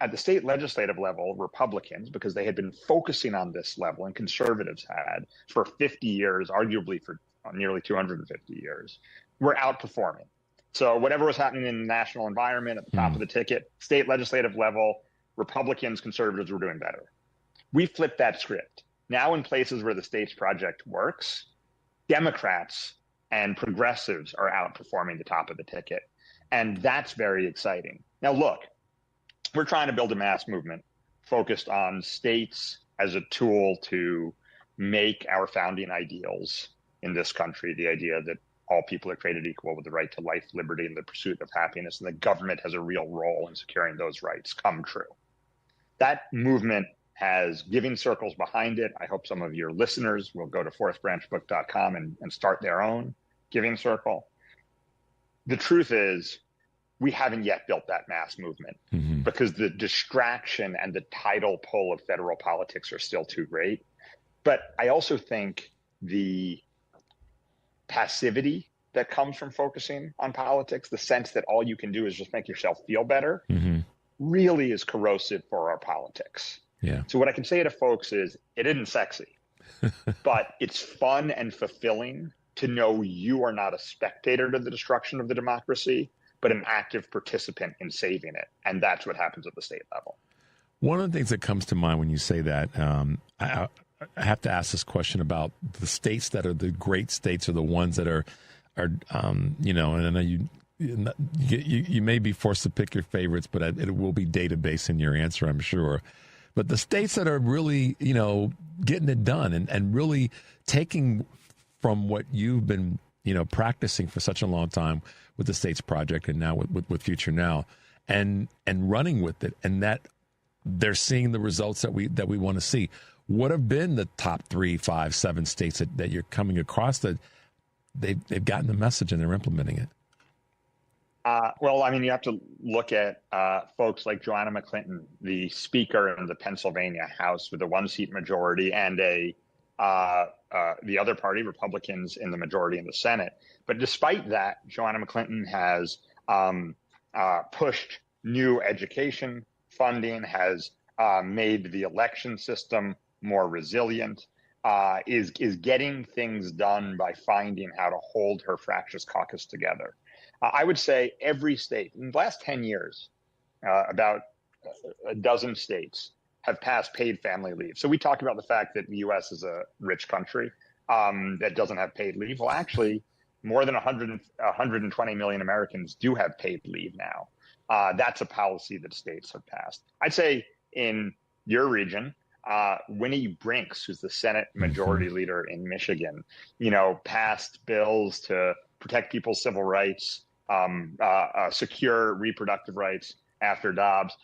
at the state legislative level, Republicans, because they had been focusing on this level, and conservatives had for 50 years, arguably for nearly 250 years, were outperforming. So whatever was happening in the national environment at the top of the ticket, state legislative level, Republicans, conservatives were doing better. We flipped that script. Now in places where the States Project works, Democrats and progressives are outperforming the top of the ticket. And that's very exciting. Now, look, we're trying to build a mass movement focused on states as a tool to make our founding ideals in this country, the idea that all people are created equal with the right to life, liberty, and the pursuit of happiness, and the government has a real role in securing those rights, come true. That movement has giving circles behind it. I hope some of your listeners will go to fourthbranchbook.com and start their own giving circle. The truth is, we haven't yet built that mass movement because the distraction and the tidal pull of federal politics are still too great. But I also think the passivity that comes from focusing on politics, the sense that all you can do is just make yourself feel better, really is corrosive for our politics. Yeah. So what I can say to folks is it isn't sexy, but it's fun and fulfilling to know you are not a spectator to the destruction of the democracy, but an active participant in saving it. And that's what happens at the state level. One of the things that comes to mind when you say that, I have to ask this question about the states that are the great states, are the ones that are and I know you may be forced to pick your favorites, but it will be database in your answer, I'm sure. But the states that are really, getting it done and really taking from what you've been, practicing for such a long time with the States Project and now with Future Now and running with it, and that they're seeing the results that we want to see. What have been the top 3, 5, 7 states that you're coming across that they've gotten the message and they're implementing it? You have to look at folks like Joanna McClinton, the Speaker in the Pennsylvania House with a 1-seat majority, and the other party, Republicans, in the majority in the Senate. But despite that, Joanna McClinton has pushed new education funding, has made the election system more resilient, is getting things done by finding how to hold her fractious caucus together. I would say every state in the last 10 years, about a dozen states have passed paid family leave. So we talk about the fact that the U.S. is a rich country that doesn't have paid leave. Well, actually, more than 120 million Americans do have paid leave now. That's a policy that states have passed. I'd say in your region, Winnie Brinks, who's the Senate Majority Leader in Michigan, passed bills to protect people's civil rights, secure reproductive rights after Dobbs,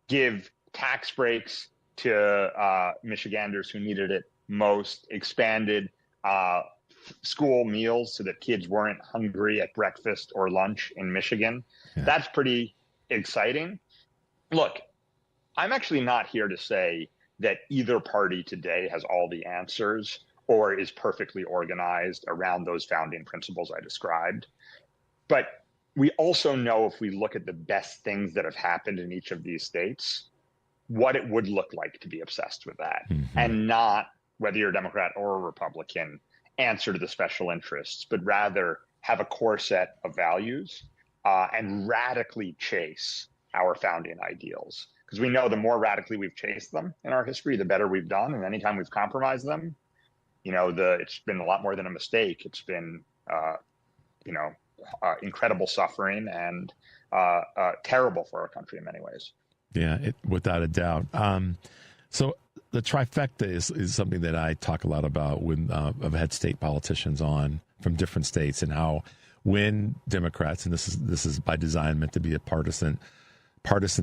give tax breaks to Michiganders who needed it most, expanded school meals so that kids weren't hungry at breakfast or lunch in Michigan. Yeah. That's pretty exciting. Look, I'm actually not here to say that either party today has all the answers or is perfectly organized around those founding principles I described. But we also know, if we look at the best things that have happened in each of these states, what it would look like to be obsessed with that, and not, whether you're a Democrat or a Republican, answer to the special interests, but rather have a core set of values and radically chase our founding ideals. Because we know the more radically we've chased them in our history, the better we've done. And anytime we've compromised them, it's been a lot more than a mistake. It's been, incredible suffering and terrible for our country in many ways. Yeah, without a doubt. So the trifecta is something that I talk a lot about when I've had state politicians on from different states, and how when Democrats, and this is by design meant to be a partisan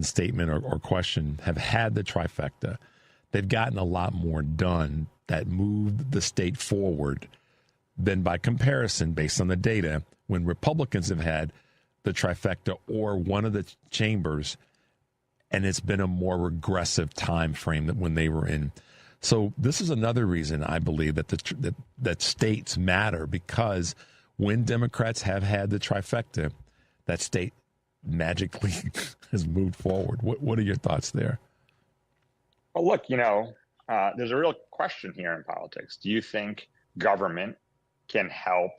statement or question, have had the trifecta, they've gotten a lot more done that moved the state forward than, by comparison, based on the data, when Republicans have had the trifecta or one of the chambers, and it's been a more regressive time frame than when they were in. So this is another reason I believe that that states matter, because when Democrats have had the trifecta, that state magically has moved forward. What are your thoughts there? Well, look, there's a real question here in politics. Do you think government can help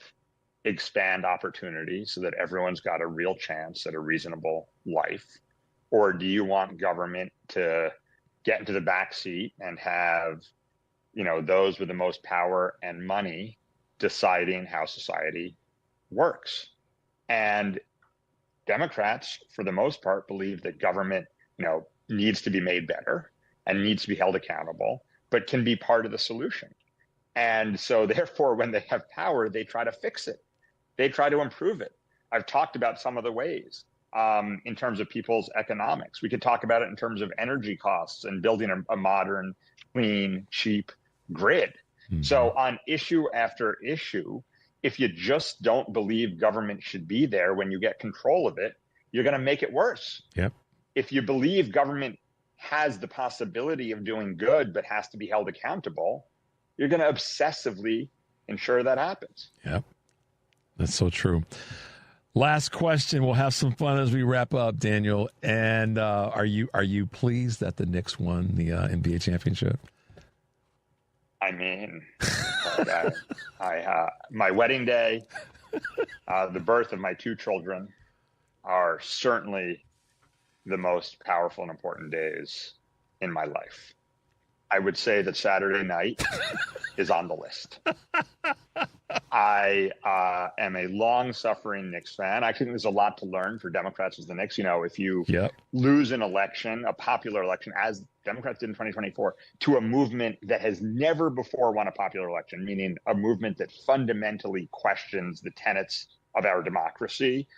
expand opportunity so that everyone's got a real chance at a reasonable life? Or do you want government to get into the back seat and have, those with the most power and money deciding how society works? And Democrats, for the most part, believe that government, needs to be made better and needs to be held accountable, but can be part of the solution. And so therefore, when they have power, they try to fix it. They try to improve it. I've talked about some of the ways in terms of people's economics. We could talk about it in terms of energy costs and building a modern, clean, cheap grid. So on issue after issue, if you just don't believe government should be there when you get control of it, you're going to make it worse. Yep. If you believe government has the possibility of doing good but has to be held accountable, you're going to obsessively ensure that happens. Yep. That's so true. Last question. We'll have some fun as we wrap up, Daniel. And are you pleased that the Knicks won the NBA championship? I mean, my wedding day, the birth of my 2 children, are certainly the most powerful and important days in my life. I would say that Saturday night is on the list. I am a long-suffering Knicks fan. I think there's a lot to learn for Democrats as the Knicks. You know, if you lose an election, a popular election, as Democrats did in 2024, to a movement that has never before won a popular election, meaning a movement that fundamentally questions the tenets of our democracy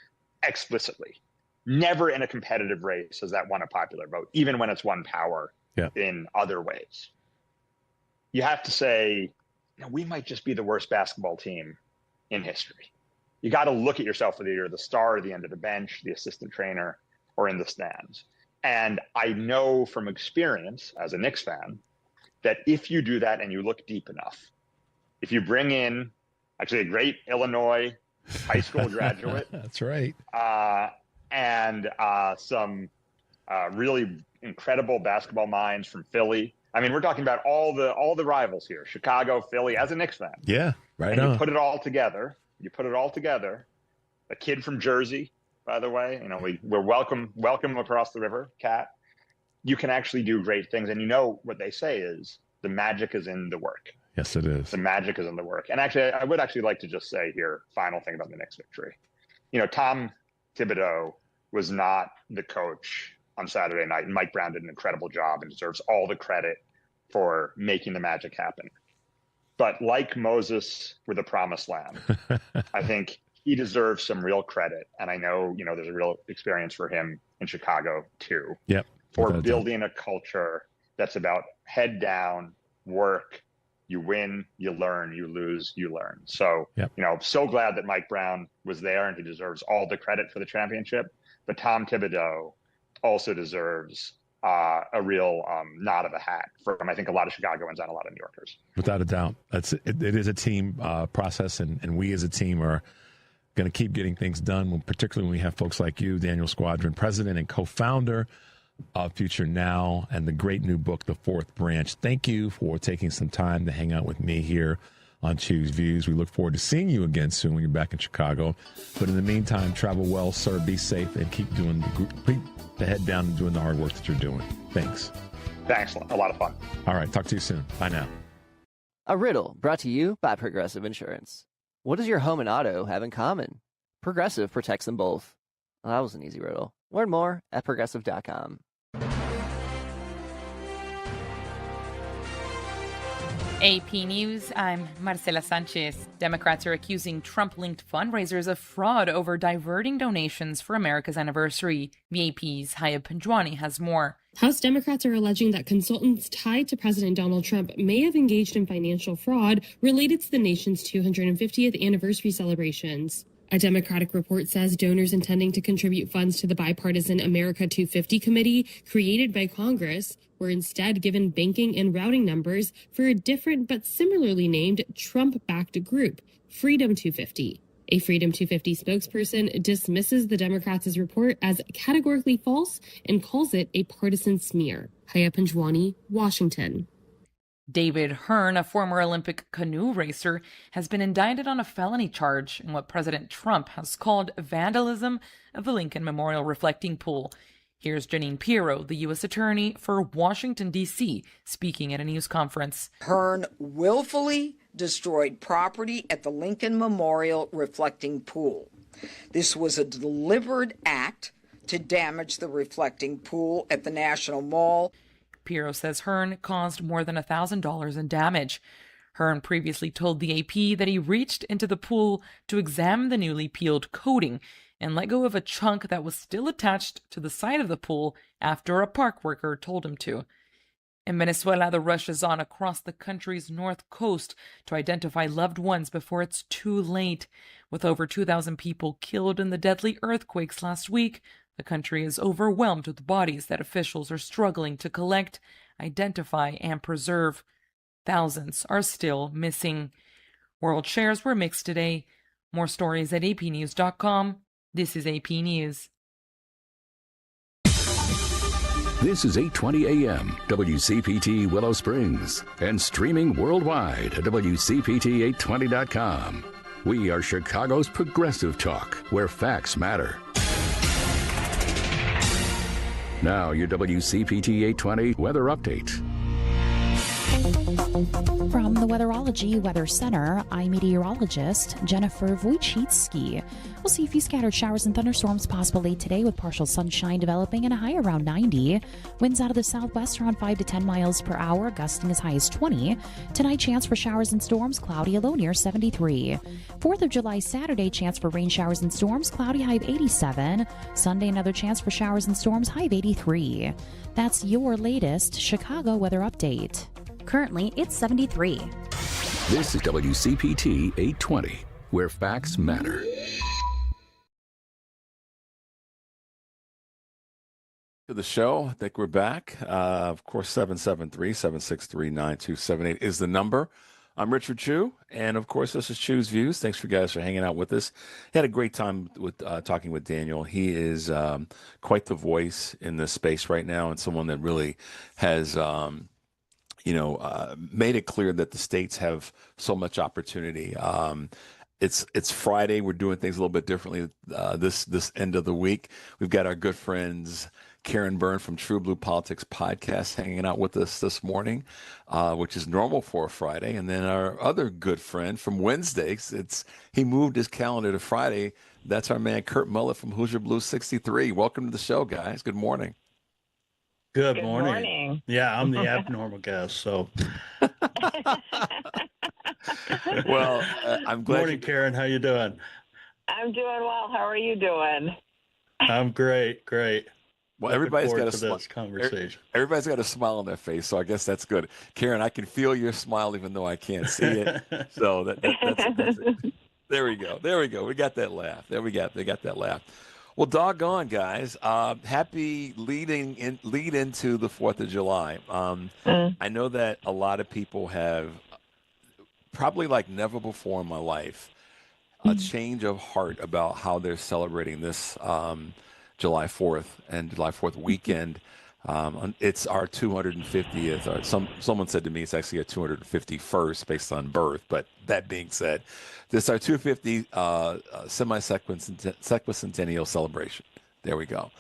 explicitly. Never in a competitive race has that won a popular vote, even when it's won power in other ways. You have to say, we might just be the worst basketball team in history. You got to look at yourself whether you're the star or the end of the bench, the assistant trainer, or in the stands. And I know from experience as a Knicks fan that if you do that and you look deep enough, if you bring in actually a great Illinois high school graduate. That's right. And some really incredible basketball minds from Philly. I mean, we're talking about all the rivals here, Chicago, Philly, as a Knicks fan. Yeah, right and on. You put it all together. A kid from Jersey, by the way. You know, we're welcome across the river, Kat. You can actually do great things. And you know what they say is the magic is in the work. Yes, it is. The magic is in the work. And actually, I would actually like to just say here, final thing about the Knicks victory. You know, Tom Thibodeau was not the coach on Saturday night, and Mike Brown did an incredible job and deserves all the credit for making the magic happen. But like Moses with the promised land, I think he deserves some real credit. And I know, you know, there's a real experience for him in Chicago too. Yep. For building a culture that's about head down, work, you win, you learn, you lose, you learn. So, you know, so glad that Mike Brown was there and he deserves all the credit for the championship. But Tom Thibodeau also deserves a real nod of the hat from, I think, a lot of Chicagoans and a lot of New Yorkers. Without a doubt. It is a team process, and we as a team are going to keep getting things done, particularly when we have folks like you, Daniel Squadron, president and co-founder of Future Now, and the great new book, The Fourth Branch. Thank you for taking some time to hang out with me here on Choose Views. We look forward to seeing you again soon when you're back in Chicago. But in the meantime, travel well, sir, be safe, and keep the head down and doing the hard work that you're doing. Thanks. Thanks. A lot of fun. All right. Talk to you soon. Bye now. A riddle brought to you by Progressive Insurance. What does your home and auto have in common? Progressive protects them both. Well, that was an easy riddle. Learn more at Progressive.com. AP News, I'm Marcela Sanchez. Democrats are accusing Trump-linked fundraisers of fraud over diverting donations for America's anniversary. The AP's Haya Panjwani has more. House Democrats are alleging that consultants tied to President Donald Trump may have engaged in financial fraud related to the nation's 250th anniversary celebrations. A Democratic report says donors intending to contribute funds to the bipartisan America 250 committee created by Congress were instead given banking and routing numbers for a different but similarly named Trump-backed group, Freedom 250. A Freedom 250 spokesperson dismisses the Democrats' report as categorically false and calls it a partisan smear. Haya Panjwani, Washington. David Hearn, a former Olympic canoe racer, has been indicted on a felony charge in what President Trump has called vandalism of the Lincoln Memorial reflecting pool. Here's Janine Pirro, the U.S. Attorney for Washington, D.C., speaking at a news conference. Hearn willfully destroyed property at the Lincoln Memorial reflecting pool. This was a deliberate act to damage the reflecting pool at the National Mall. Pirro says Hearn caused more than $1,000 in damage. Hearn previously told the AP that he reached into the pool to examine the newly peeled coating and let go of a chunk that was still attached to the side of the pool after a park worker told him to. In Venezuela, the rush is on across the country's north coast to identify loved ones before it's too late. With over 2,000 people killed in the deadly earthquakes last week, the country is overwhelmed with bodies that officials are struggling to collect, identify, and preserve. Thousands are still missing. World shares were mixed today. More stories at apnews.com. This is AP News. This is 820 AM, WCPT Willow Springs, and streaming worldwide at WCPT820.com. We are Chicago's progressive talk, where facts matter. Now, your WCPT 820 weather update. From the Weatherology Weather Center, I'm meteorologist Jennifer Wojcicki. We'll see a few scattered showers and thunderstorms possible late today with partial sunshine developing and a high around 90. Winds out of the southwest around 5 to 10 miles per hour, gusting as high as 20. Tonight, chance for showers and storms, cloudy, a low near 73. 4th of July, Saturday, chance for rain showers and storms, cloudy, high of 87. Sunday, another chance for showers and storms, high of 83. That's your latest Chicago weather update. Currently, it's 73. This is WCPT 820, where facts matter. To the show, I think we're back. Of course, 773-763-9278 is the number. I'm Richard Chu, and of course, this is Chu's Views. Thanks for guys for hanging out with us. Had a great time with talking with Daniel. He is quite the voice in this space right now, and someone that really has made it clear that the states have so much opportunity. It's Friday. We're doing things a little bit differently this end of the week. We've got our good friends Karen Byrne from TruBlu Politics podcast hanging out with us this morning, which is normal for a Friday. And then our other good friend from Wednesdays, he moved his calendar to Friday. That's our man Kurt Mullett from Hoosier Blue 63. Welcome to the show, guys. Good morning. Good morning. Yeah, I'm the abnormal guest, so. Well, I'm glad. Morning, Karen. How you doing? I'm doing well. How are you doing? I'm great. Well, everybody's got this conversation. Everybody's got a smile on their face, so I guess that's good. Karen, I can feel your smile even though I can't see it. So that's it. There we go. We got that laugh. They got that laugh. Well, doggone, guys. Happy lead into the 4th of July. I know that a lot of people have, probably like never before in my life, a change of heart about how they're celebrating this July 4th and July 4th weekend. It's our 250th. Someone said to me it's actually a 251st based on birth. But that being said, this is our 250 semi-sequicentennial celebration. There we go.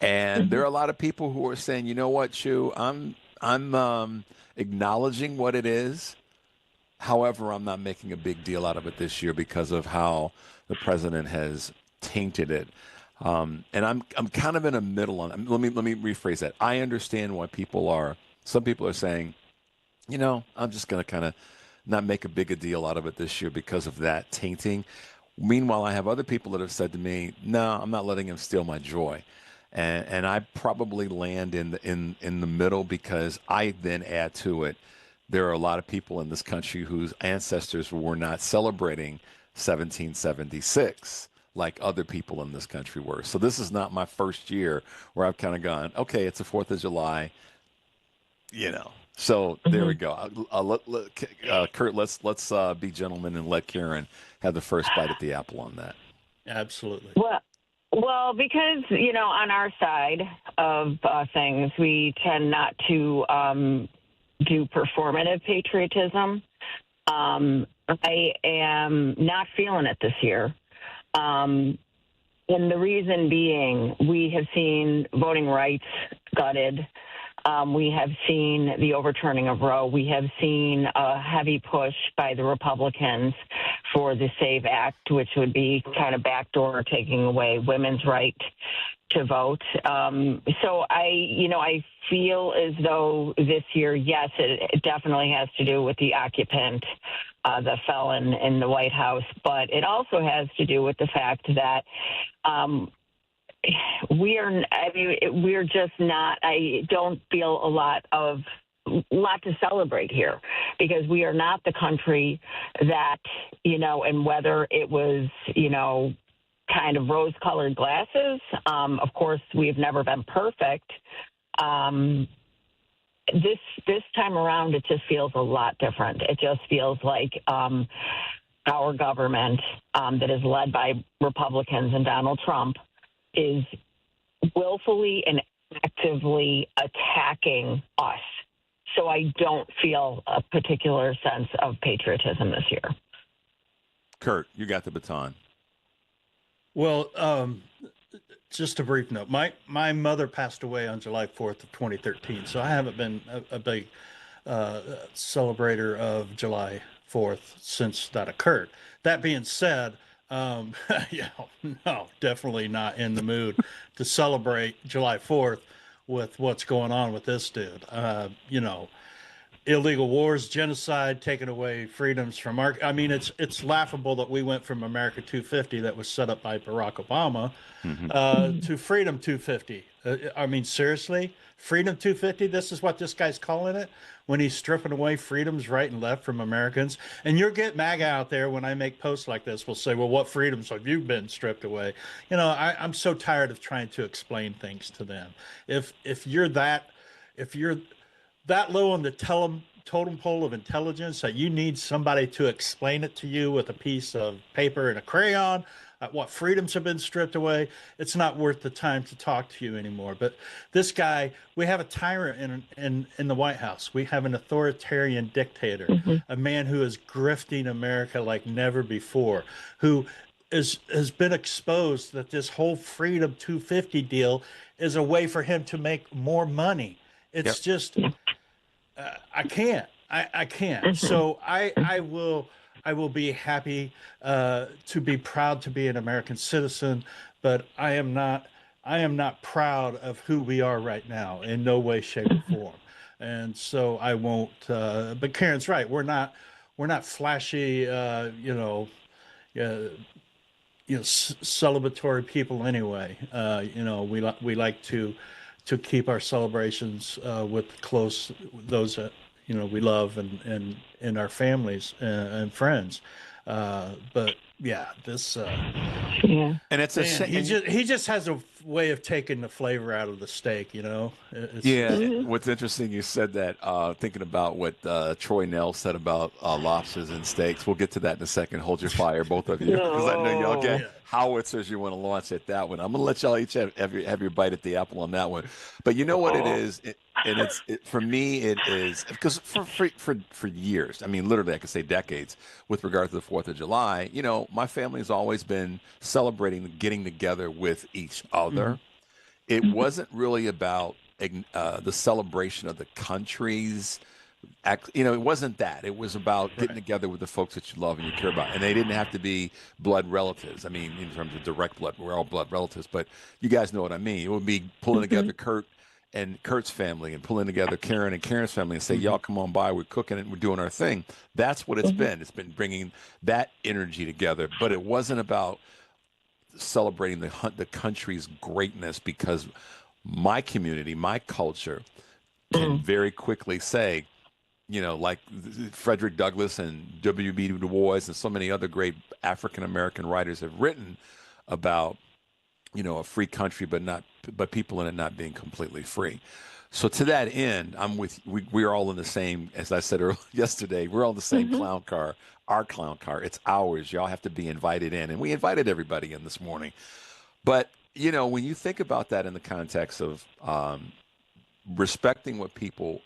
And there are a lot of people who are saying, you know what, Chu, I'm acknowledging what it is. However, I'm not making a big deal out of it this year because of how the president has tainted it. And I'm kind of in the middle on it. Let me rephrase that. I understand why some people are saying, I'm just going to kind of not make a big a deal out of it this year because of that tainting. Meanwhile, I have other people that have said to me, no, I'm not letting him steal my joy. And I probably land in the middle because I then add to it. There are a lot of people in this country whose ancestors were not celebrating 1776 like other people in this country were. So this is not my first year where I've kind of gone, okay, it's the 4th of July, So there we go. Kurt, let's be gentlemen and let Karen have the first bite at the apple on that. Absolutely. Well, because, on our side of things, we tend not to do performative patriotism. I am not feeling it this year. And the reason being, we have seen voting rights gutted. We have seen the overturning of Roe. We have seen a heavy push by the Republicans for the SAVE Act, which would be kind of backdoor taking away women's right to vote. So I feel as though this year, yes, it definitely has to do with the occupant, the felon in the White House, but it also has to do with the fact that we're just not, I don't feel a lot to celebrate here because we are not the country that, and whether it was, kind of rose-colored glasses. Of course, we've never been perfect. This time around, it just feels a lot different. It just feels like our government that is led by Republicans and Donald Trump is willfully and actively attacking us. So I don't feel a particular sense of patriotism this year. Kurt, you got the baton. Well, just a brief note. My mother passed away on July 4th of 2013, so I haven't been a big celebrator of July 4th since that occurred. That being said, yeah, no, definitely not in the mood to celebrate July 4th with what's going on with this dude. You know, illegal wars, genocide, taking away freedoms from our. I mean, it's laughable that we went from America 250 that was set up by Barack Obama to Freedom 250. I mean, seriously, Freedom 250. This is what this guy's calling it when he's stripping away freedoms right and left from Americans. And you'll get MAGA out there when I make posts like this will say, well, what freedoms have you been stripped away? You know, I'm so tired of trying to explain things to them. If you're that low on the totem pole of intelligence that you need somebody to explain it to you with a piece of paper and a crayon, what freedoms have been stripped away, it's not worth the time to talk to you anymore. But this guy, we have a tyrant in the White House. We have an authoritarian dictator, a man who is grifting America like never before, who has been exposed that this whole Freedom 250 deal is a way for him to make more money. It's just, I can't. So I will be happy to be proud to be an American citizen, but I am not proud of who we are right now in no way, shape, or form. And so I won't. But Karen's right. We're not flashy. Celebratory people anyway. We like to keep our celebrations with those that we love and our families and friends. But yeah, this and it's he just has a way of taking the flavor out of the steak. What's interesting, you said that thinking about what Troy Nell said about lobsters and steaks. We'll get to that in a second. Hold your fire, both of you, because I know y'all get howitzers you want to launch at that one. I'm gonna let y'all each have your bite at the apple on that one. But you know what it is, for me it is because for years, I mean literally I could say decades, with regard to the 4th of July, my family has always been celebrating getting together with each other. It wasn't really about the celebration of the countries. It wasn't that. It was about getting together with the folks that you love and you care about. And they didn't have to be blood relatives. I mean, in terms of direct blood, we're all blood relatives, but you guys know what I mean. It would be pulling together Kurt and Kurt's family and pulling together Karen and Karen's family and say, y'all come on by, we're cooking and we're doing our thing. That's what it's been. It's been bringing that energy together, but it wasn't about celebrating the country's greatness, because my community, my culture can very quickly say, like Frederick Douglass and W.B. Du Bois and so many other great African-American writers have written about, a free country, but people in it not being completely free. So to that end, we're all in the same, as I said yesterday, we're all in the same clown car, our clown car. It's ours. Y'all have to be invited in. And we invited everybody in this morning. But, when you think about that in the context of respecting what people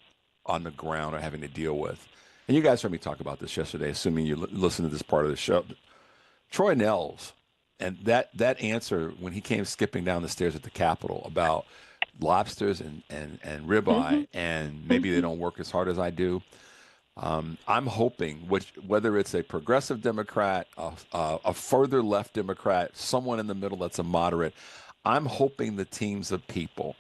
on the ground are having to deal with, and you guys heard me talk about this yesterday, assuming you listen to this part of the show, Troy Nell's, and that answer when he came skipping down the stairs at the Capitol about lobsters and ribeye, and maybe they don't work as hard as I do. I'm hoping, whether it's a progressive Democrat, a further left Democrat, someone in the middle that's a moderate, I'm hoping the teams of people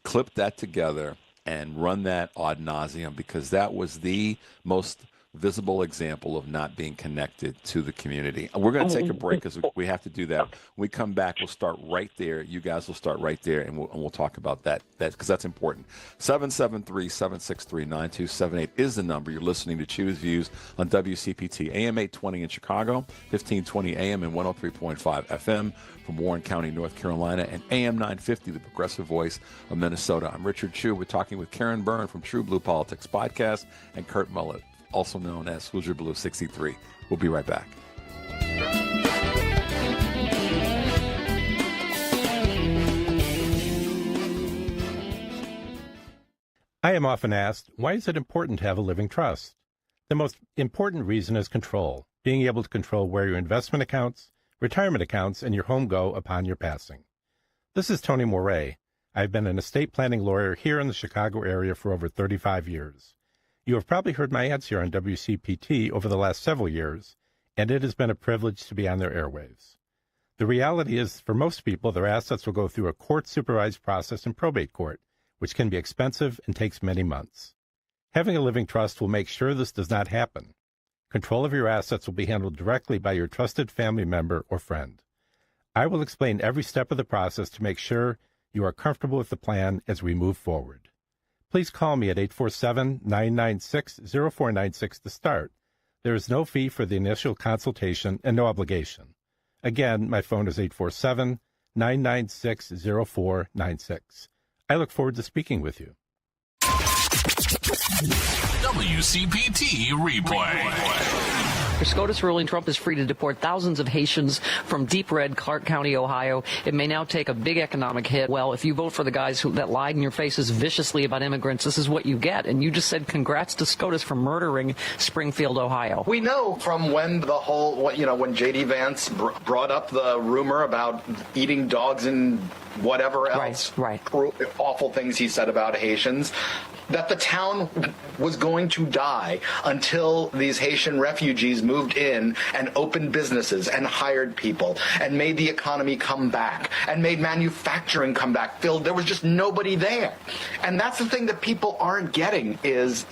clip that together and run that ad nauseum, because that was the most visible example of not being connected to the community. We're going to take a break because we have to do that. When we come back, we'll start right there. You guys will start right there, and we'll talk about that because that's important. 773-763-9278 is the number. You're listening to Choose Views on WCPT, AM 820 in Chicago, 1520 AM and 103.5 FM from Warren County, North Carolina, and AM 950, the progressive voice of Minnesota. I'm Richard Chu. We're talking with Karen Byrne from TruBlu Politics podcast and Kurt Mullett, also known as Hoosier Blue 63. We'll be right back. I am often asked, why is it important to have a living trust? The most important reason is control, being able to control where your investment accounts, retirement accounts, and your home go upon your passing. This is Tony Moret. I've been an estate planning lawyer here in the Chicago area for over 35 years. You have probably heard my ads here on WCPT over the last several years, and it has been a privilege to be on their airwaves. The reality is, for most people, their assets will go through a court-supervised process in probate court, which can be expensive and takes many months. Having a living trust will make sure this does not happen. Control of your assets will be handled directly by your trusted family member or friend. I will explain every step of the process to make sure you are comfortable with the plan as we move forward. Please call me at 847-996-0496 to start. There is no fee for the initial consultation and no obligation. Again, my phone is 847-996-0496. I look forward to speaking with you. WCPT replay. The SCOTUS ruling Trump is free to deport thousands of Haitians from deep red Clark County, Ohio. It may now take a big economic hit. Well, if you vote for the guys that lied in your faces viciously about immigrants, this is what you get. And you just said congrats to SCOTUS for murdering Springfield, Ohio. We know from when the whole, when J.D. Vance brought up the rumor about eating dogs and whatever else, awful things he said about Haitians, that the town was going to die until these Haitian refugees moved in and opened businesses and hired people and made the economy come back and made manufacturing come back. Phil, there was just nobody there. And that's the thing that people aren't getting is,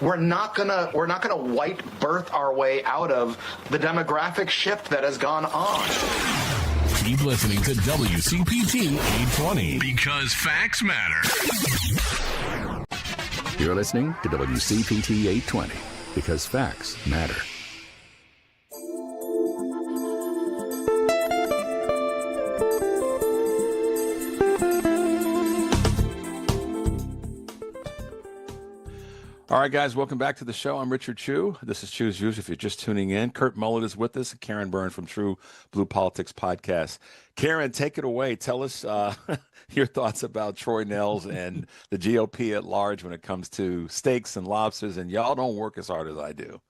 we're not gonna white birth our way out of the demographic shift that has gone on. Keep listening to WCPT 820 because facts matter. You're listening to WCPT 820 because facts matter. All right, guys, welcome back to the show. I'm Richard Chu. This is Chu's Views. If you're just tuning in, Kurt Mullett is with us, Karen Byrne from TruBlu Politics podcast. Karen, take it away. Tell us your thoughts about Troy Nehls and the GOP at large when it comes to steaks and lobsters, and y'all don't work as hard as I do.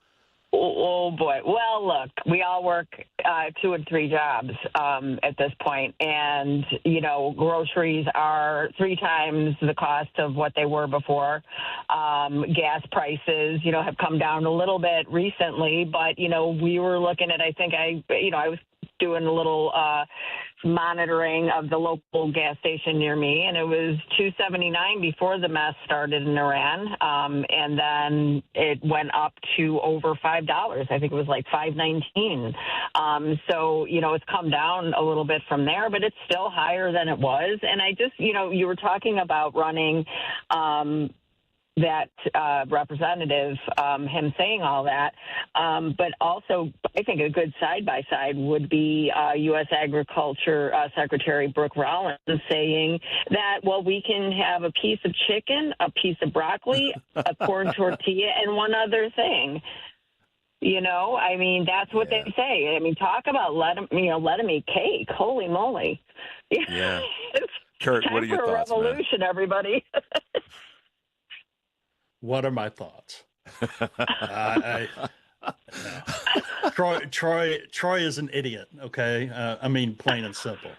Oh, boy. Well, look, we all work 2 and 3 jobs at this point. And, groceries are 3 times the cost of what they were before. Gas prices, have come down a little bit recently. But, we were looking at, I was doing a little monitoring of the local gas station near me, and it was $2.79 before the mess started in Iran, and then it went up to over $5. I think it was like $5.19. So it's come down a little bit from there, but it's still higher than it was. And I just, you were talking about running. That representative, him saying all that. But also, I think a good side-by-side would be U.S. Agriculture Secretary Brooke Rollins saying that, well, we can have a piece of chicken, a piece of broccoli, a corn tortilla, and one other thing. That's what they say. Talk about let them eat cake. Holy moly. Yeah. Kurt, what are your thoughts, revolution, man? Everybody. What are my thoughts? Troy is an idiot. Okay, plain and simple.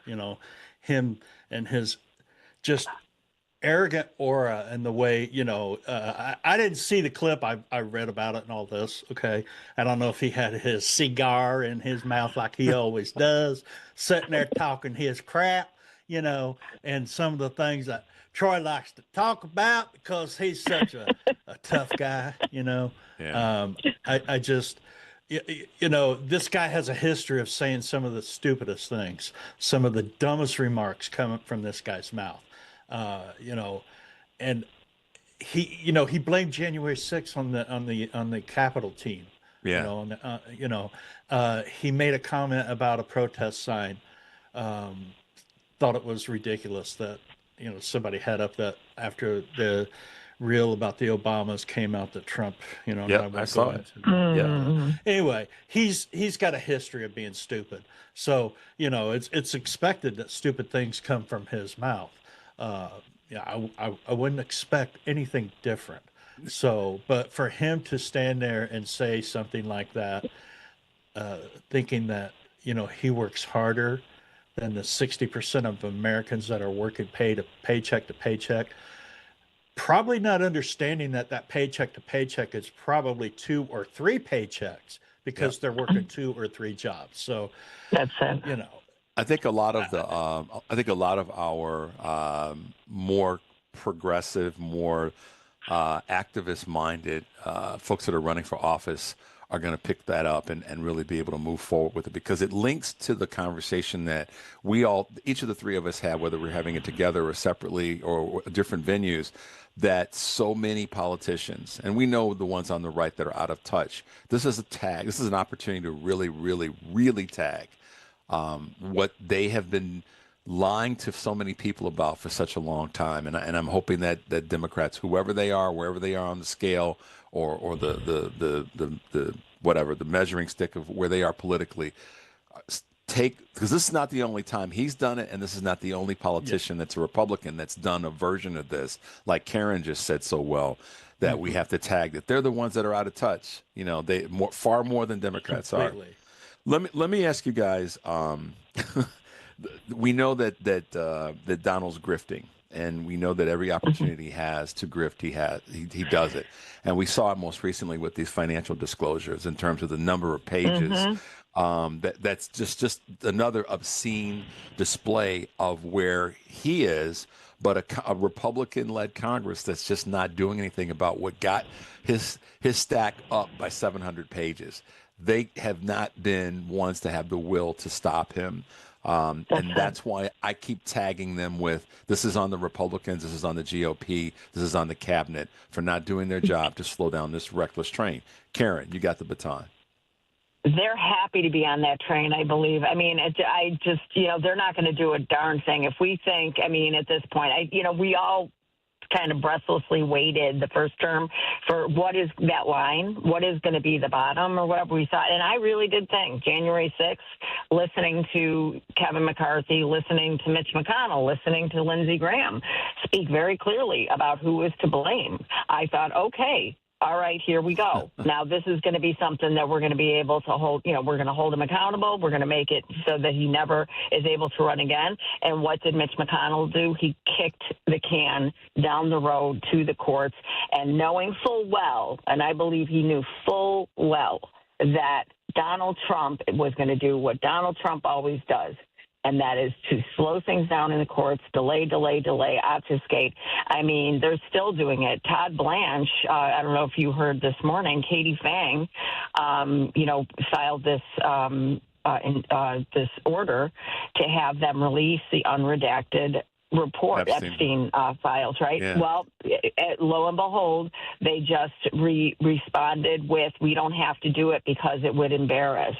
Him and his just arrogant aura and the way. I didn't see the clip. I read about it and all this. Okay, I don't know if he had his cigar in his mouth like he always does, sitting there talking his crap. And some of the things that Troy likes to talk about because he's such a tough guy, Yeah. I just, this guy has a history of saying some of the stupidest things, some of the dumbest remarks coming from this guy's mouth, and he blamed January 6th on the Capitol team. Yeah. He made a comment about a protest sign. Thought it was ridiculous that somebody had up that after the reel about the Obamas came out that Trump I saw it. Anyway, he's got a history of being stupid, so it's expected that stupid things come from his mouth. I wouldn't expect anything different. So, but for him to stand there and say something like that, thinking that he works harder than the 60% of Americans that are working paycheck to paycheck. Probably not understanding that paycheck to paycheck is probably 2 or 3 paychecks because they're working 2 or 3 jobs. So that's it. You know, I think a lot of our more progressive, more activist-minded folks that are running for office are going to pick that up and really be able to move forward with it, because it links to the conversation that each of the three of us have, whether we're having it together or separately or different venues, that so many politicians, and we know the ones on the right that are out of touch, this is an opportunity to really, really, really tag what they have been lying to so many people about for such a long time. And I'm hoping that Democrats, whoever they are, wherever they are on the scale or the whatever, the measuring stick of where they are politically, because this is not the only time he's done it, and this is not the only politician that's a Republican that's done a version of this, like Karen just said so well, that we have to tag that they're the ones that are out of touch. You know, far more than Democrats completely. are. Let me ask you guys. We know that Donald's grifting, and we know that every opportunity he has to grift, he does it. And we saw it most recently with these financial disclosures in terms of the number of pages. That's just another obscene display of where he is, but a Republican-led Congress that's just not doing anything about what got his stack up by 700 pages. They have not been ones to have the will to stop him. And that's why I keep tagging them with, this is on the Republicans, this is on the GOP, this is on the cabinet for not doing their job to slow down this reckless train. Karen, you got the baton. They're happy to be on that train, I believe. I mean, they're not going to do a darn thing. If we think, I mean, at this point, we all kind of breathlessly waited the first term for what is that line, what is going to be the bottom or whatever we thought. And I really did think January 6th, listening to Kevin McCarthy, listening to Mitch McConnell, listening to Lindsey Graham speak very clearly about who is to blame, I thought, okay, all right, here we go. Now, this is going to be something that we're going to be able to hold, we're going to hold him accountable. We're going to make it so that he never is able to run again. And what did Mitch McConnell do? He kicked the can down the road to the courts, and knowing full well, and I believe he knew full well, that Donald Trump was going to do what Donald Trump always does, and that is to slow things down in the courts, delay, obfuscate. I mean, they're still doing it. Todd Blanche, I don't know if you heard this morning, Katie Fang, filed this this order to have them release the unredacted report, Epstein files, right? Yeah. Well, lo and behold, they just responded with, we don't have to do it because it would embarrass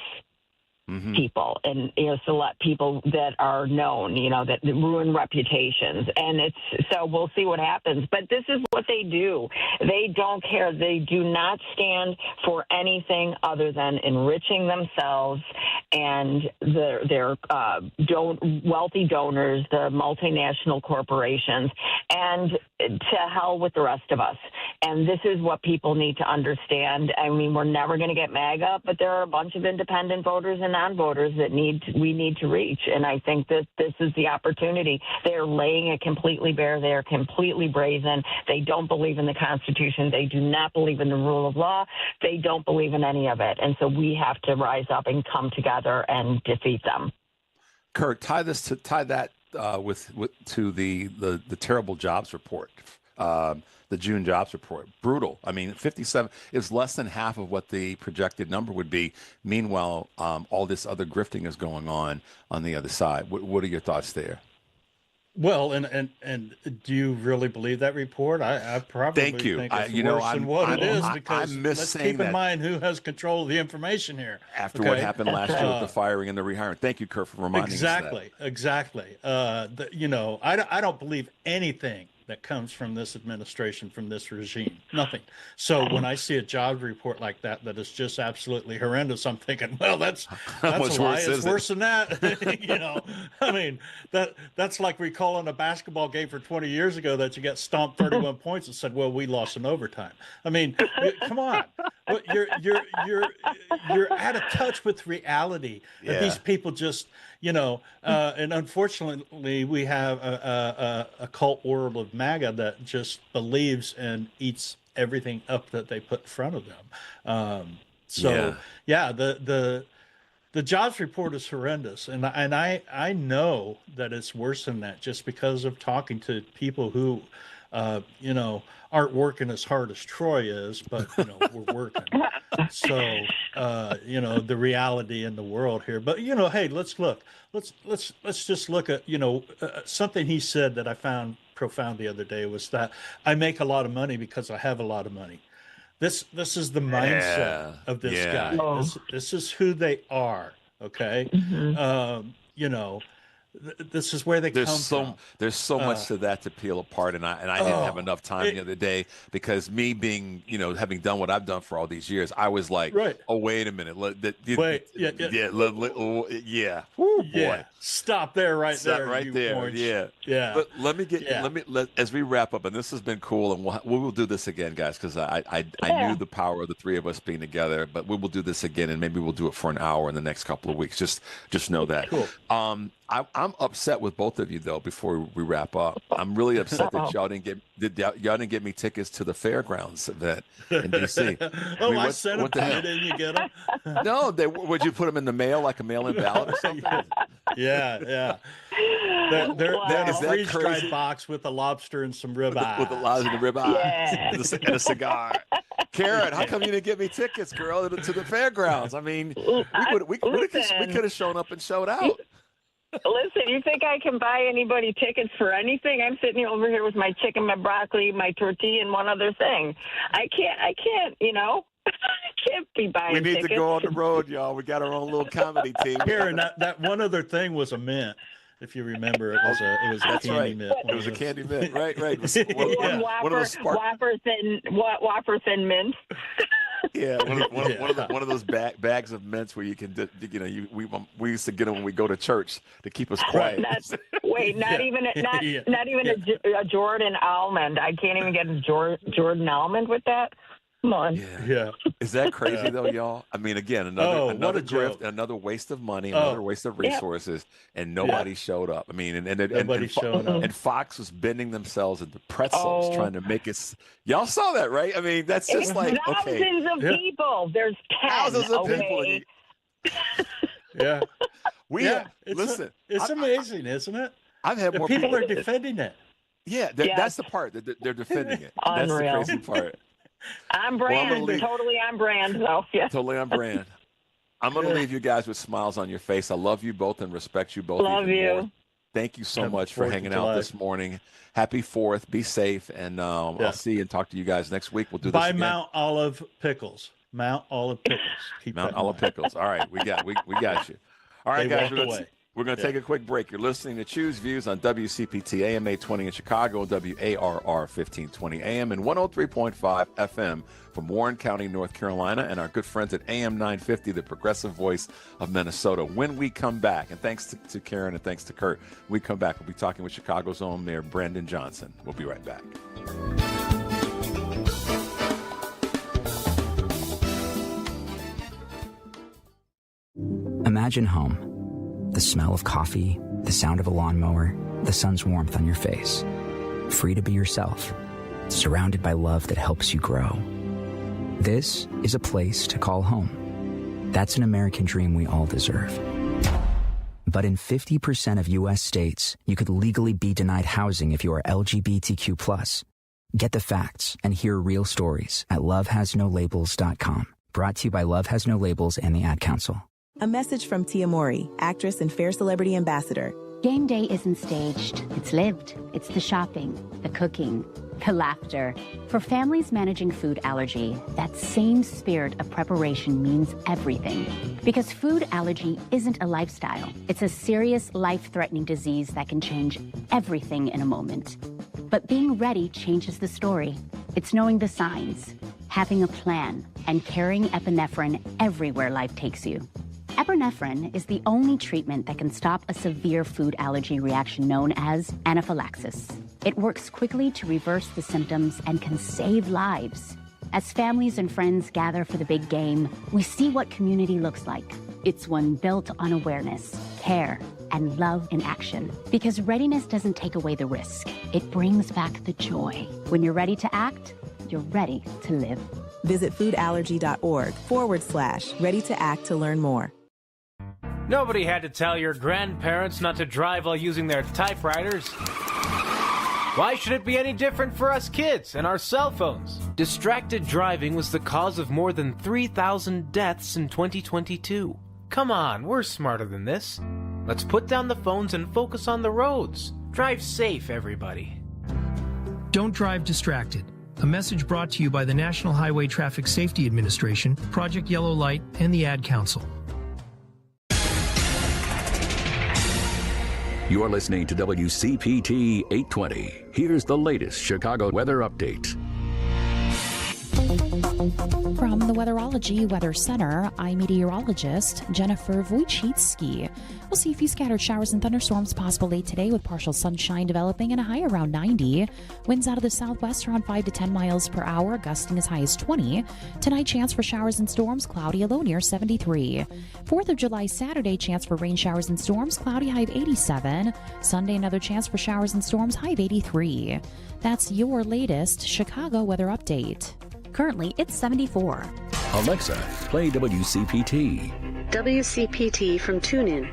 people and select people that are known, that ruin reputations. And so we'll see what happens. But this is what they do. They don't care. They do not stand for anything other than enriching themselves and their wealthy donors, the multinational corporations, and to hell with the rest of us. And this is what people need to understand. I mean, we're never going to get MAGA, but there are a bunch of independent voters and non-voters that we need to reach. And I think that this is the opportunity. They're laying it completely bare. They are completely brazen. They don't believe in the Constitution. They do not believe in the rule of law. They don't believe in any of it. And so we have to rise up and come together and defeat them. Kurt, tie that to the terrible jobs report. The June jobs report. Brutal. I mean, 57 is less than half of what the projected number would be. Meanwhile, all this other grifting is going on the other side. What are your thoughts there? Well, and do you really believe that report? I probably Thank you. think it's worse than what it is, because let's keep in mind who has control of the information here. After what happened last year with the firing and the rehiring. Thank you, Kurt, for reminding us that. Exactly. I don't believe anything that comes from this administration, from this regime. Nothing. So when I see a jobs report like that is just absolutely horrendous, I'm thinking, well, that's a lie. It's worse than that. I mean, that's like recalling a basketball game for 20 years ago that you got stomped 31 points and said, well, we lost in overtime. I mean, come on. but you're out of touch with reality. Yeah. That these people just, and unfortunately, we have a cult world of MAGA that just believes and eats everything up that they put in front of them. The jobs report is horrendous, and I know that it's worse than that just because of talking to people who, aren't working as hard as Troy is, but we're working. So the reality in the world here. But hey, let's just look at something he said that I found profound the other day was that I make a lot of money because I have a lot of money. This is the mindset of this guy. This is who they are. Okay. This is where they come from. There's so much to that to peel apart, and I didn't have enough time the other day because me being, having done what I've done for all these years, I was like, oh, wait a minute. Boy. Stop there right there. Right there. Yeah. But let me as we wrap up, and this has been cool, and we will do this again, guys, because I knew the power of the three of us being together, but we will do this again, and maybe we'll do it for an hour in the next couple of weeks. Just know that. Cool. I'm upset with both of you though. Before we wrap up, I'm really upset that y'all didn't get me tickets to the fairgrounds event in DC. I sent them to you. Didn't you get them? No, would you put them in the mail like a mail-in ballot or something? Yeah. They're a freeze-dried box with a lobster and some ribeyes. With a lobster and ribeyes and a cigar. Karen, how come you didn't get me tickets, girl, to the fairgrounds? I mean, we could have shown up and showed out. Listen, you think I can buy anybody tickets for anything? I'm sitting over here with my chicken, my broccoli, my tortilla, and one other thing. I can't, I can't be buying tickets. We need to go on the road, y'all. We got our own little comedy team. Here, and that one other thing was a mint. If you remember, it was a candy mint. It was a candy mint, right? One of those Whoppers and mints. Yeah, one of those bags of mints where you can, we used to get them when we go to church to keep us quiet. Not even a Jordan almond. I can't even get a Jordan almond with that. Come on. Yeah. Is that crazy though, y'all? I mean, again, another grift, another waste of money, another waste of resources, and nobody showed up. I mean, and Fox was bending themselves into pretzels trying to make it. Y'all saw that, right? I mean, that's just like thousands of people. There's thousands of people. Listen, it's amazing, isn't it? I've had more people are defending it. Yeah, that's the part that they're defending it. That's the crazy part. I'm brand, totally on brand, though. Yeah. Totally on brand. I'm going to leave you guys with smiles on your face. I love you both and respect you both. Love you. More. Thank you so much for hanging out this morning. Happy 4th. Be safe, and I'll see and talk to you guys next week. We'll do this again. Buy Mount Olive pickles. Mount Olive pickles. Mount Olive pickles. All right, we got you. All right, guys. We're going to take a quick break. You're listening to Choose Views on WCPT AM 820 in Chicago, WARR 1520 AM, and 103.5 FM from Warren County, North Carolina, and our good friends at AM 950, the progressive voice of Minnesota. When we come back, and thanks to Karen and thanks to Kurt, when we come back, we'll be talking with Chicago's own Mayor Brandon Johnson. We'll be right back. Imagine home. The smell of coffee, the sound of a lawnmower, the sun's warmth on your face. Free to be yourself, surrounded by love that helps you grow. This is a place to call home. That's an American dream we all deserve. But in 50% of U.S. states, you could legally be denied housing if you are LGBTQ+. Get the facts and hear real stories at lovehasnolabels.com. Brought to you by Love Has No Labels and the Ad Council. A message from Tia Mowry, actress and Fair Celebrity Ambassador. Game day isn't staged. It's lived. It's the shopping, the cooking, the laughter. For families managing food allergy, that same spirit of preparation means everything. Because food allergy isn't a lifestyle. It's a serious, life-threatening disease that can change everything in a moment. But being ready changes the story. It's knowing the signs, having a plan, and carrying epinephrine everywhere life takes you. Epinephrine is the only treatment that can stop a severe food allergy reaction known as anaphylaxis. It works quickly to reverse the symptoms and can save lives. As families and friends gather for the big game, we see what community looks like. It's one built on awareness, care, and love in action. Because readiness doesn't take away the risk. It brings back the joy. When you're ready to act, you're ready to live. Visit foodallergy.org/ready to act to learn more. Nobody had to tell your grandparents not to drive while using their typewriters. Why should it be any different for us kids and our cell phones? Distracted driving was the cause of more than 3,000 deaths in 2022. Come on, we're smarter than this. Let's put down the phones and focus on the roads. Drive safe, everybody. Don't drive distracted. A message brought to you by the National Highway Traffic Safety Administration, Project Yellow Light, and the Ad Council. You're listening to WCPT 820. Here's the latest Chicago weather update. From the Weatherology Weather Center, I'm meteorologist Jennifer Wojcicki. We'll see a few scattered showers and thunderstorms possible late today with partial sunshine developing and a high around 90. Winds out of the southwest around 5 to 10 miles per hour, gusting as high as 20. Tonight, chance for showers and storms, cloudy, a low near 73. 4th of July, Saturday, chance for rain showers and storms, cloudy, high of 87. Sunday, another chance for showers and storms, high of 83. That's your latest Chicago weather update. Currently, it's 74. Alexa, play WCPT. WCPT from TuneIn.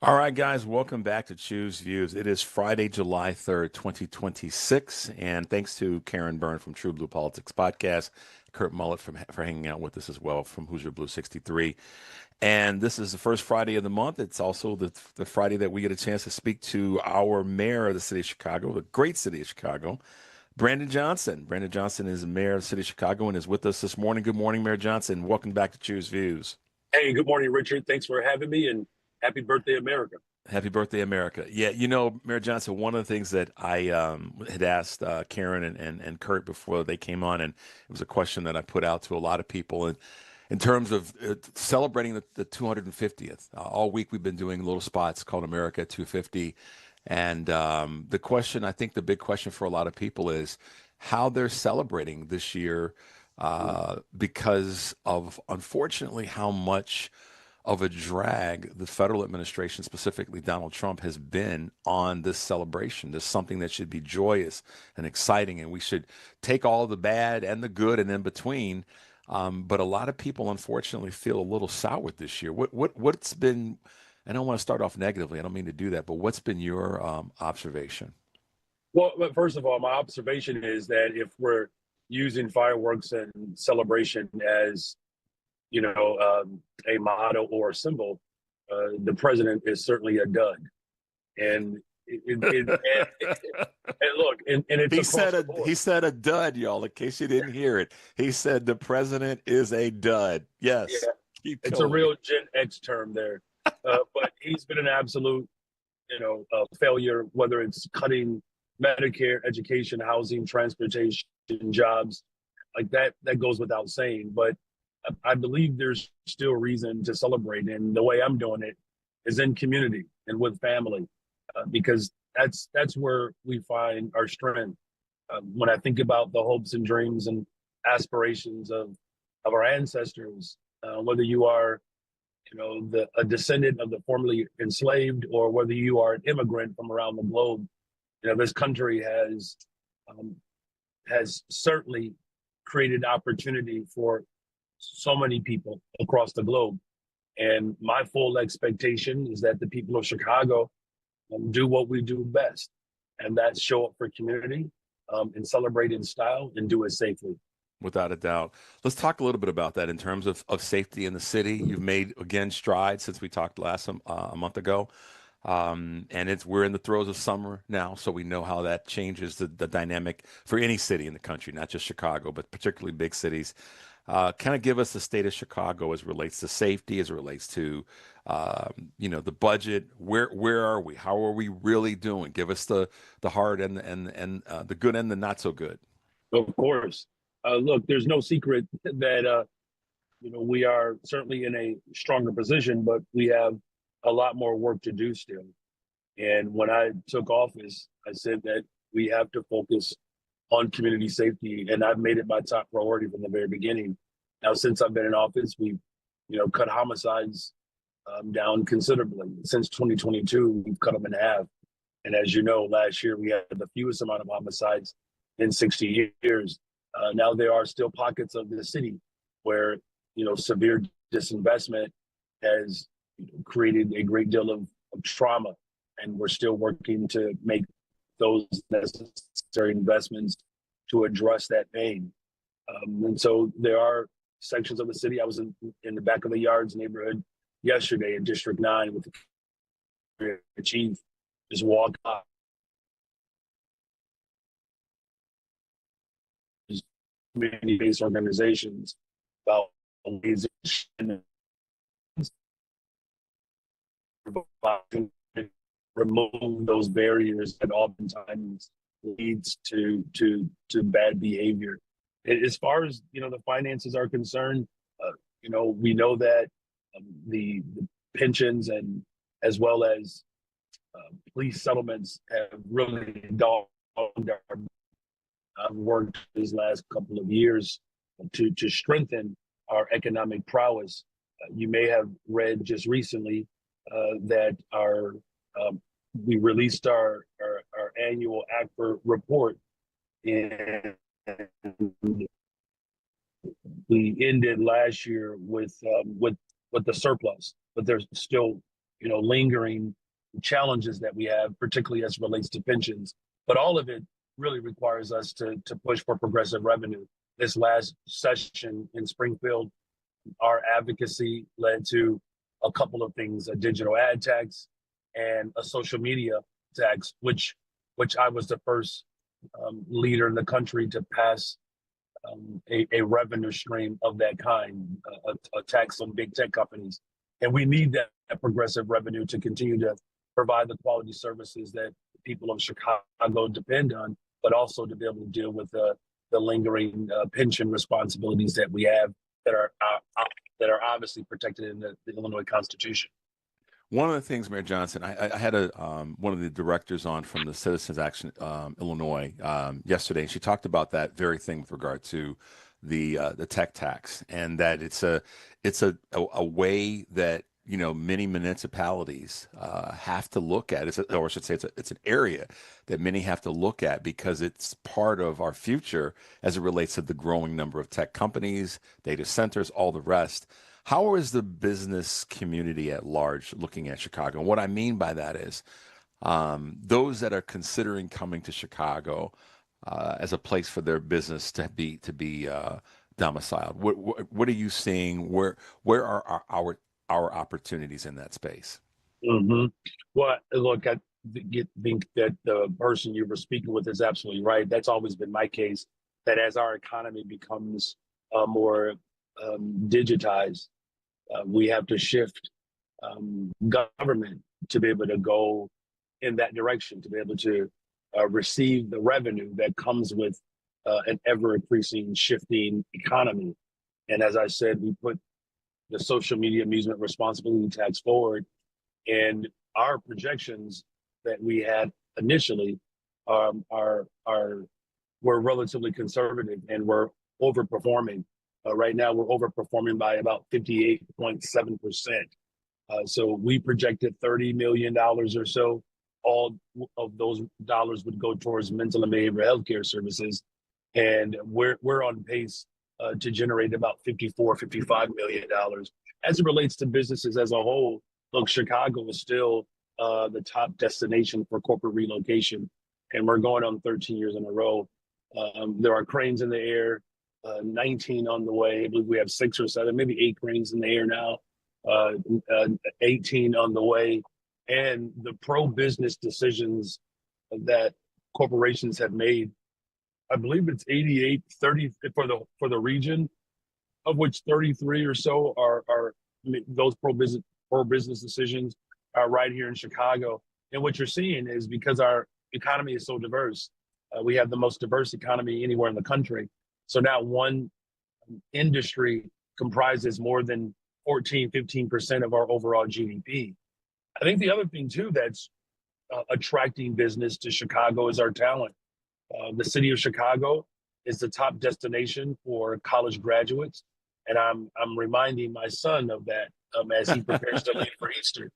All right, guys, welcome back to Choose Views. It is Friday, July 3rd, 2026, and thanks to Karen Byrne from TruBlu Politics podcast, Kurt Mullett for hanging out with us as well from Hoosier Blue 63. And this is the first Friday of the month. It's also the Friday that we get a chance to speak to our mayor of the city of Chicago, the great city of Chicago, Brandon Johnson. Brandon Johnson is mayor of the city of Chicago and is with us this morning. Good morning, Mayor Johnson. Welcome back to Choose Views. Hey, good morning, Richard. Thanks for having me, and happy birthday, America. Happy birthday, America. Yeah, you know, Mayor Johnson, one of the things that I had asked Karen and Kurt before they came on, and it was a question that I put out to a lot of people, and in terms of celebrating the 250th. All week we've been doing little spots called America 250, and the question, I think the big question for a lot of people is how they're celebrating this year because of, unfortunately, how much of a drag the federal administration, specifically Donald Trump, has been on this celebration. This is something that should be joyous and exciting, and we should take all the bad and the good and in between. But a lot of people, unfortunately, feel a little sour this year. What's been, I don't want to start off negatively, I don't mean to do that, but what's been your observation? Well, first of all, my observation is that if we're using fireworks and celebration as a motto or a symbol, the president is certainly a dud. And look, and it's he said a dud, y'all. In case you didn't hear it, he said the president is a dud. Yes, yeah, it's a real Gen X term there. But he's been an absolute, failure. Whether it's cutting Medicare, education, housing, transportation, jobs, like that goes without saying. But I believe there's still reason to celebrate, and the way I'm doing it is in community and with family, because that's where we find our strength. When I think about the hopes and dreams and aspirations of our ancestors, whether you are, a descendant of the formerly enslaved, or whether you are an immigrant from around the globe, this country has certainly created opportunity for so many people across the globe. And my full expectation is that the people of Chicago do what we do best, and that's show up for community and celebrate in style and do it safely. Without a doubt. Let's talk a little bit about that in terms of safety in the city. You've made, again, strides since we talked last a month ago. And we're in the throes of summer now, so we know how that changes the dynamic for any city in the country, not just Chicago, but particularly big cities. Kind of give us the state of Chicago as it relates to safety, as it relates to, the budget. Where are we? How are we really doing? Give us the hard and the good and the not so good. Of course. Look, there's no secret that we are certainly in a stronger position, but we have a lot more work to do still. And when I took office, I said that we have to focus on community safety, and I've made it my top priority from the very beginning. Now, since I've been in office, we've, cut homicides down considerably. Since 2022, we've cut them in half. And as you know, last year we had the fewest amount of homicides in 60 years. Now there are still pockets of the city where, severe disinvestment has created a great deal of trauma, and we're still working to make those necessary investments to address that pain. And so there are sections of the city. I was in the back of the yards neighborhood yesterday in District 9 with the chief just walk up. Community-based organizations about ways to remove those barriers that oftentimes leads to bad behavior. As far as the finances are concerned, we know that the pensions and as well as police settlements have really dogged our. I've worked these last couple of years to strengthen our economic prowess. You may have read just recently that we released our annual ACFR report, and we ended last year with the surplus, but there's still lingering challenges that we have, particularly as it relates to pensions. But all of it really requires us to push for progressive revenue. This last session in Springfield, our advocacy led to a couple of things: a digital ad tax and a social media tax, which I was the first leader in the country to pass a revenue stream of that kind, a tax on big tech companies. And we need that progressive revenue to continue to provide the quality services that people of Chicago depend on, but also to be able to deal with the lingering pension responsibilities that we have that are obviously protected in the Illinois Constitution. One of the things, Mayor Johnson, I had one of the directors on from the Citizens Action Illinois yesterday, and she talked about that very thing with regard to the tech tax, and that it's a way that many municipalities have to look at, or I should say it's an area that many have to look at because it's part of our future as it relates to the growing number of tech companies, data centers, all the rest. How is the business community at large looking at Chicago? And what I mean by that is those that are considering coming to Chicago as a place for their business to be domiciled. What are you seeing? Where are our opportunities in that space? Mm-hmm. Well, look, I think that the person you were speaking with is absolutely right. That's always been my case, that as our economy becomes more digitized, we have to shift government to be able to go in that direction, to be able to receive the revenue that comes with an ever-increasing, shifting economy. And as I said, we put the social media amusement responsibility tax forward, and our projections that we had initially were relatively conservative, and we're overperforming. Right now, we're overperforming by about 58.7%. So we projected $30 million or so. All of those dollars would go towards mental and behavioral healthcare services, and we're on pace to generate about $55 million. As it relates to businesses as a whole, look, Chicago is still the top destination for corporate relocation, and we're going on 13 years in a row. There are cranes in the air, 19 on the way. I believe we have 6 or 7, maybe 8 cranes in the air now, 18 on the way. And the pro-business decisions that corporations have made, I believe it's 88-30 for the region. of which 33 or so are those pro-business decisions are right here in Chicago. And what you're seeing is because our economy is so diverse, we have the most diverse economy anywhere in the country. So now one industry comprises more than 15% of our overall GDP. I think the other thing too that's attracting business to Chicago is our talent. The city of Chicago is the top destination for college graduates, and I'm reminding my son of that as he prepares to leave for Easter.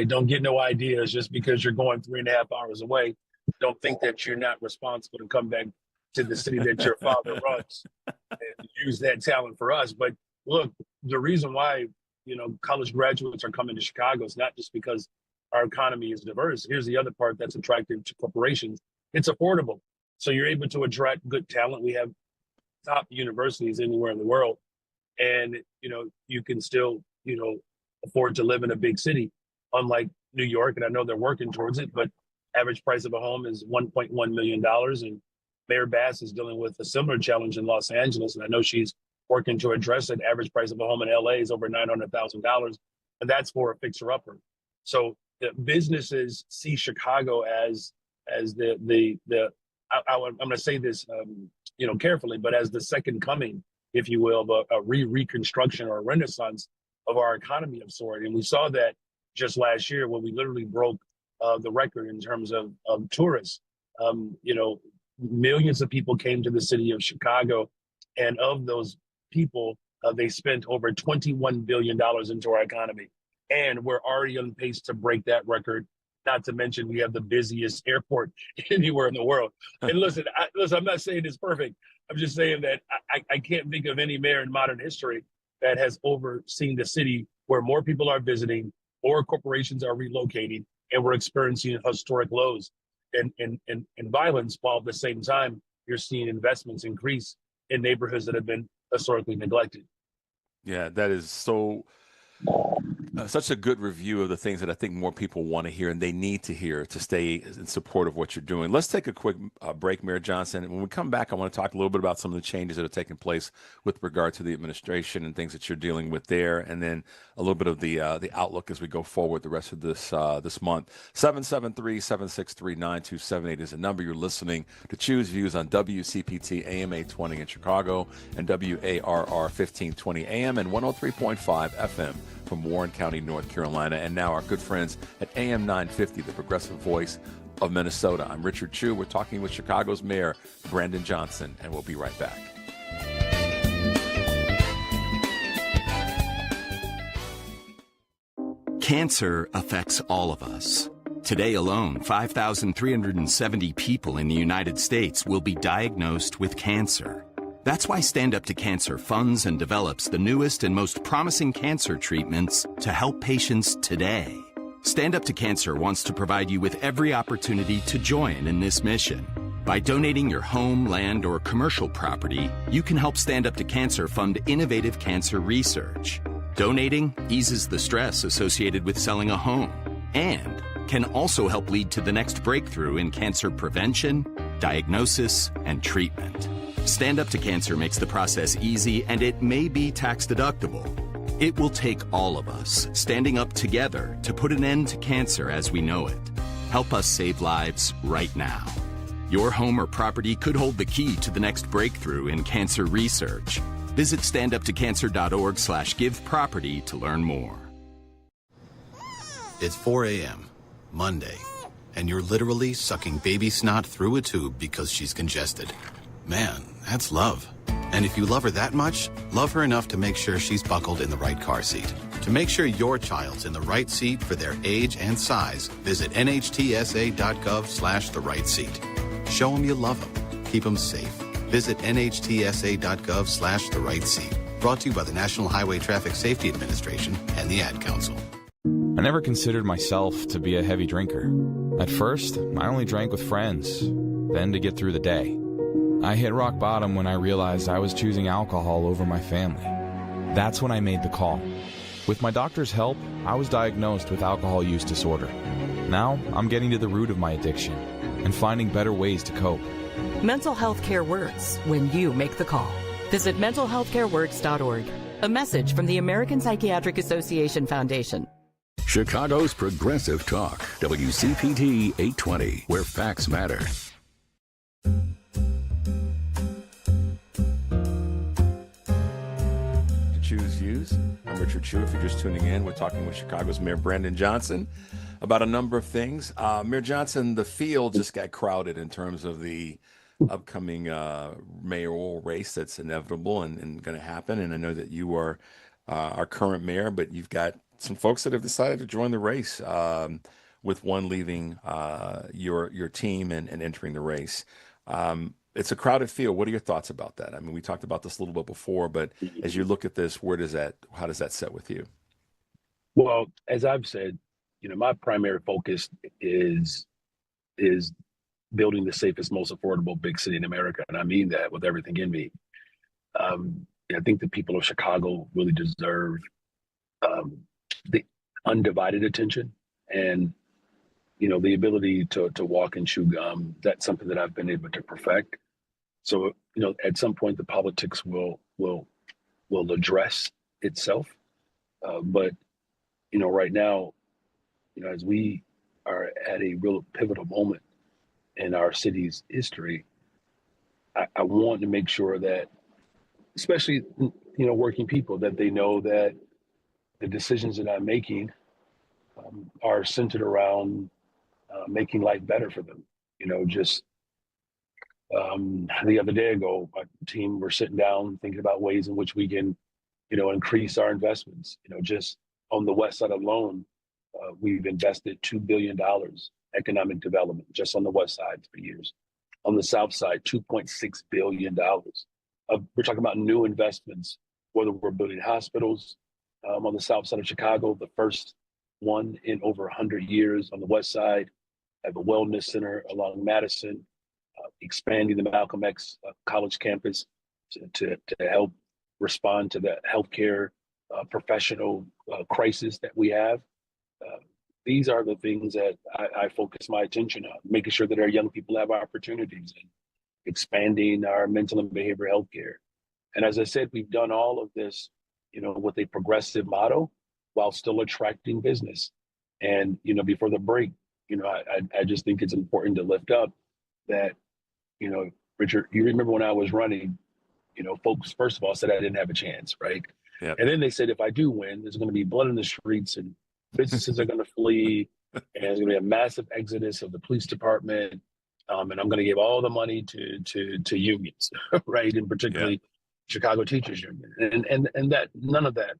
Don't get no ideas just because you're going 3.5 hours away. Don't think that you're not responsible to come back to the city that your father runs and use that talent for us. But look, the reason why college graduates are coming to Chicago is not just because our economy is diverse. Here's the other part that's attractive to corporations. It's affordable. So you're able to attract good talent. We have top universities anywhere in the world. And, you can still, afford to live in a big city, unlike New York. And I know they're working towards it, but average price of a home is $1.1 million. And Mayor Bass is dealing with a similar challenge in Los Angeles. And I know she's working to address it. Average price of a home in LA is over $900,000. And that's for a fixer-upper. So the businesses see Chicago as the I'm going to say this, carefully, but as the second coming, if you will, of a reconstruction or a renaissance of our economy of sort. And we saw that just last year when we literally broke the record in terms of tourists. Millions of people came to the city of Chicago, and of those people, they spent over $21 billion into our economy. And we're already on pace to break that record. Not to mention we have the busiest airport anywhere in the world. And listen, I'm not saying it's perfect. I'm just saying that I can't think of any mayor in modern history that has overseen the city where more people are visiting, more corporations are relocating, and we're experiencing historic lows and violence, while at the same time you're seeing investments increase in neighborhoods that have been historically neglected. Yeah, that is such a good review of the things that I think more people want to hear and they need to hear to stay in support of what you're doing. Let's take a quick break, Mayor Johnson. And when we come back, I want to talk a little bit about some of the changes that are taking place with regard to the administration and things that you're dealing with there, and then a little bit of the outlook as we go forward the rest of this month. 773-763-9278 is the number. You're listening to Choose Views on WCPT AM 820 in Chicago and WARR 1520 AM and 103.5 FM from Warren County, North Carolina. And now our good friends at AM 950, the progressive voice of Minnesota. I'm Richard Chu. We're talking with Chicago's Mayor, Brandon Johnson, and we'll be right back. Cancer affects all of us. Today alone, 5,370 people in the United States will be diagnosed with cancer. That's why Stand Up to Cancer funds and develops the newest and most promising cancer treatments to help patients today. Stand Up to Cancer wants to provide you with every opportunity to join in this mission. By donating your home, land, or commercial property, you can help Stand Up to Cancer fund innovative cancer research. Donating eases the stress associated with selling a home and can also help lead to the next breakthrough in cancer prevention, diagnosis, and treatment. Stand Up to Cancer makes the process easy, and it may be tax deductible. It will take all of us standing up together to put an end to cancer as we know it. Help us save lives right now. Your home or property could hold the key to the next breakthrough in cancer research. Visit standuptocancer.org/giveproperty to learn more. It's 4 a.m., Monday, and you're literally sucking baby snot through a tube because she's congested. Man, that's love. And if you love her that much, love her enough to make sure she's buckled in the right car seat. To make sure your child's in the right seat for their age and size, visit nhtsa.gov/the right seat. Show them you love them. Keep them safe. Visit nhtsa.gov/the right seat. Brought to you by the National Highway Traffic Safety Administration and the Ad Council. I never considered myself to be a heavy drinker. At first, I only drank with friends, then to get through the day. I hit rock bottom when I realized I was choosing alcohol over my family. That's when I made the call. With my doctor's help, I was diagnosed with alcohol use disorder. Now, I'm getting to the root of my addiction and finding better ways to cope. Mental health care works when you make the call. Visit mentalhealthcareworks.org. A message from the American Psychiatric Association Foundation. Chicago's Progressive Talk, WCPT 820, where facts matter. Choose Views. I'm Richard Chu. If you're just tuning in, we're talking with Chicago's Mayor Brandon Johnson about a number of things. Mayor Johnson, the field just got crowded in terms of the upcoming mayoral race that's inevitable and going to happen. And I know that you are our current mayor, but you've got some folks that have decided to join the race, with one leaving your team and entering the race. It's a crowded field. What are your thoughts about that? I mean, we talked about this a little bit before, but as you look at this, how does that set with you? Well, as I've said, my primary focus is building the safest, most affordable big city in America. And I mean that with everything in me. I think the people of Chicago really deserve the undivided attention and, the ability to walk and chew gum. That's something that I've been able to perfect. So, at some point the politics will address itself. But, right now, as we are at a real pivotal moment in our city's history, I want to make sure that, especially, working people, that they know that the decisions that I'm making are centered around making life better for them. The other day ago, my team were sitting down thinking about ways in which we can, increase our investments. Just on the west side alone, we've invested $2 billion economic development just on the west side for years. On the south side, $2.6 billion. We're talking about new investments, whether we're building hospitals on the south side of Chicago, the first one in over 100 years. On the west side, have a wellness center along Madison, expanding the Malcolm X college campus to help respond to the healthcare professional crisis that we have. These are the things that I focus my attention on, making sure that our young people have opportunities and expanding our mental and behavioral health care. And as I said, we've done all of this, with a progressive model while still attracting business. And, before the break, I just think it's important to lift up that, Richard, you remember when I was running, folks, first of all, said I didn't have a chance, right? Yeah. And then they said, if I do win, there's going to be blood in the streets and businesses are going to flee, and there's going to be a massive exodus of the police department, and I'm going to give all the money to unions, right? And particularly Chicago Teachers Union, and that none of that,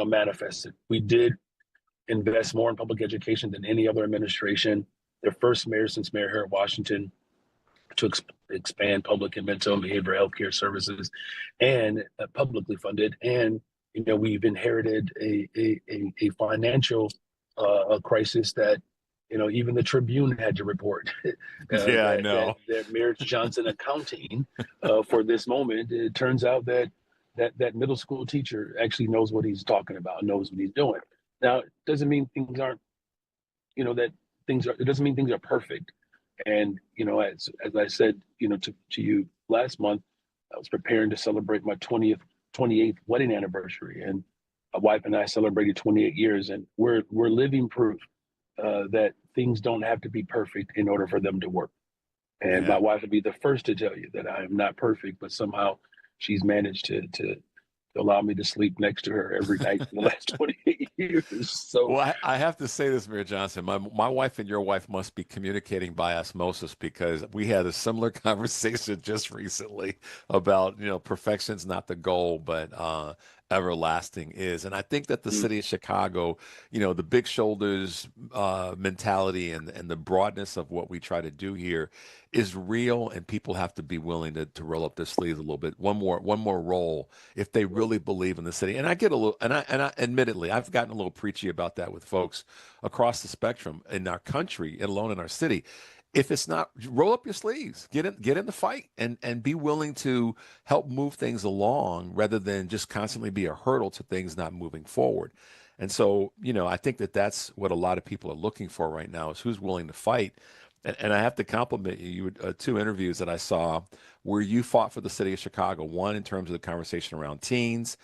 manifested. We did invest more in public education than any other administration. The first mayor since Mayor Harold Washington to expand public and mental and behavioral health care services, and publicly funded. And we've inherited a financial crisis that even the Tribune had to report. I know that Mayor Johnson accounting for this moment. It turns out that middle school teacher actually knows what he's talking about, knows what he's doing. Now, it doesn't mean things aren't, it doesn't mean things are perfect. And, as I said, to you last month, I was preparing to celebrate my 28th wedding anniversary, and my wife and I celebrated 28 years, and we're living proof that things don't have to be perfect in order for them to work. And my wife would be the first to tell you that I am not perfect, but somehow she's managed to allow me to sleep next to her every night for the last 28 years. So, well, I have to say this, Mayor Johnson, my wife and your wife must be communicating by osmosis, because we had a similar conversation just recently about, perfection's not the goal, but everlasting is. And I think that the city of Chicago, the big shoulders mentality and the broadness of what we try to do here is real, and people have to be willing to roll up their sleeves a little bit. One more roll if they really believe in the city. And I get a little, and I admittedly, I've gotten a little preachy about that with folks across the spectrum in our country, and alone in our city. If it's not, roll up your sleeves, get in the fight, and be willing to help move things along rather than just constantly be a hurdle to things not moving forward. And so, I think that that's what a lot of people are looking for right now, is who's willing to fight. And I have to compliment you. You two interviews that I saw where you fought for the city of Chicago. One in terms of the conversation around teens,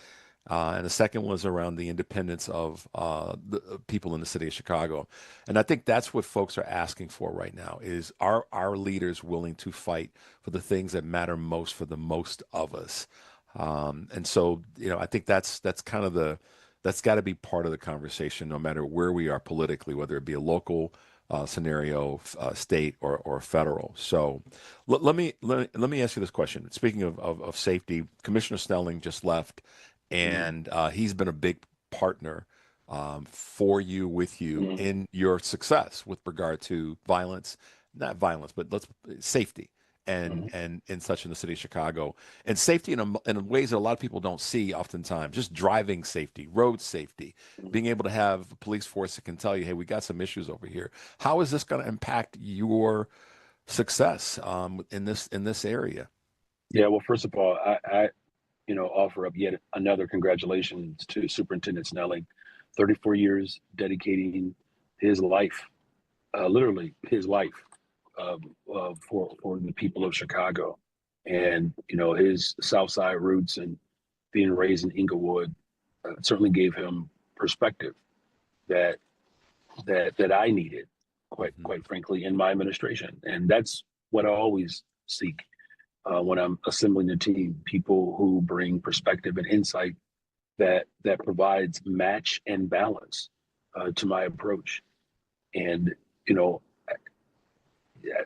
and the second was around the independence of the people in the city of Chicago. And I think that's what folks are asking for right now: is are our leaders willing to fight for the things that matter most for the most of us? And so, I think that's kind of that's got to be part of the conversation, no matter where we are politically, whether it be a local scenario, state or federal. So let me ask you this question. Speaking of safety, Commissioner Snelling just left, and he's been a big partner for you, with you in your success with regard to not violence, but safety. And such in the city of Chicago, and safety in ways that a lot of people don't see oftentimes, just driving safety, road safety, being able to have a police force that can tell you, hey, we got some issues over here. How is this going to impact your success in this area? Yeah, well, first of all, I offer up yet another congratulations to Superintendent Snelling, 34 years dedicating his life, literally his life, for the people of Chicago, and his South Side roots and being raised in Inglewood certainly gave him perspective that I needed, quite frankly, in my administration, and that's what I always seek when I'm assembling a team: people who bring perspective and insight that provides match and balance to my approach, and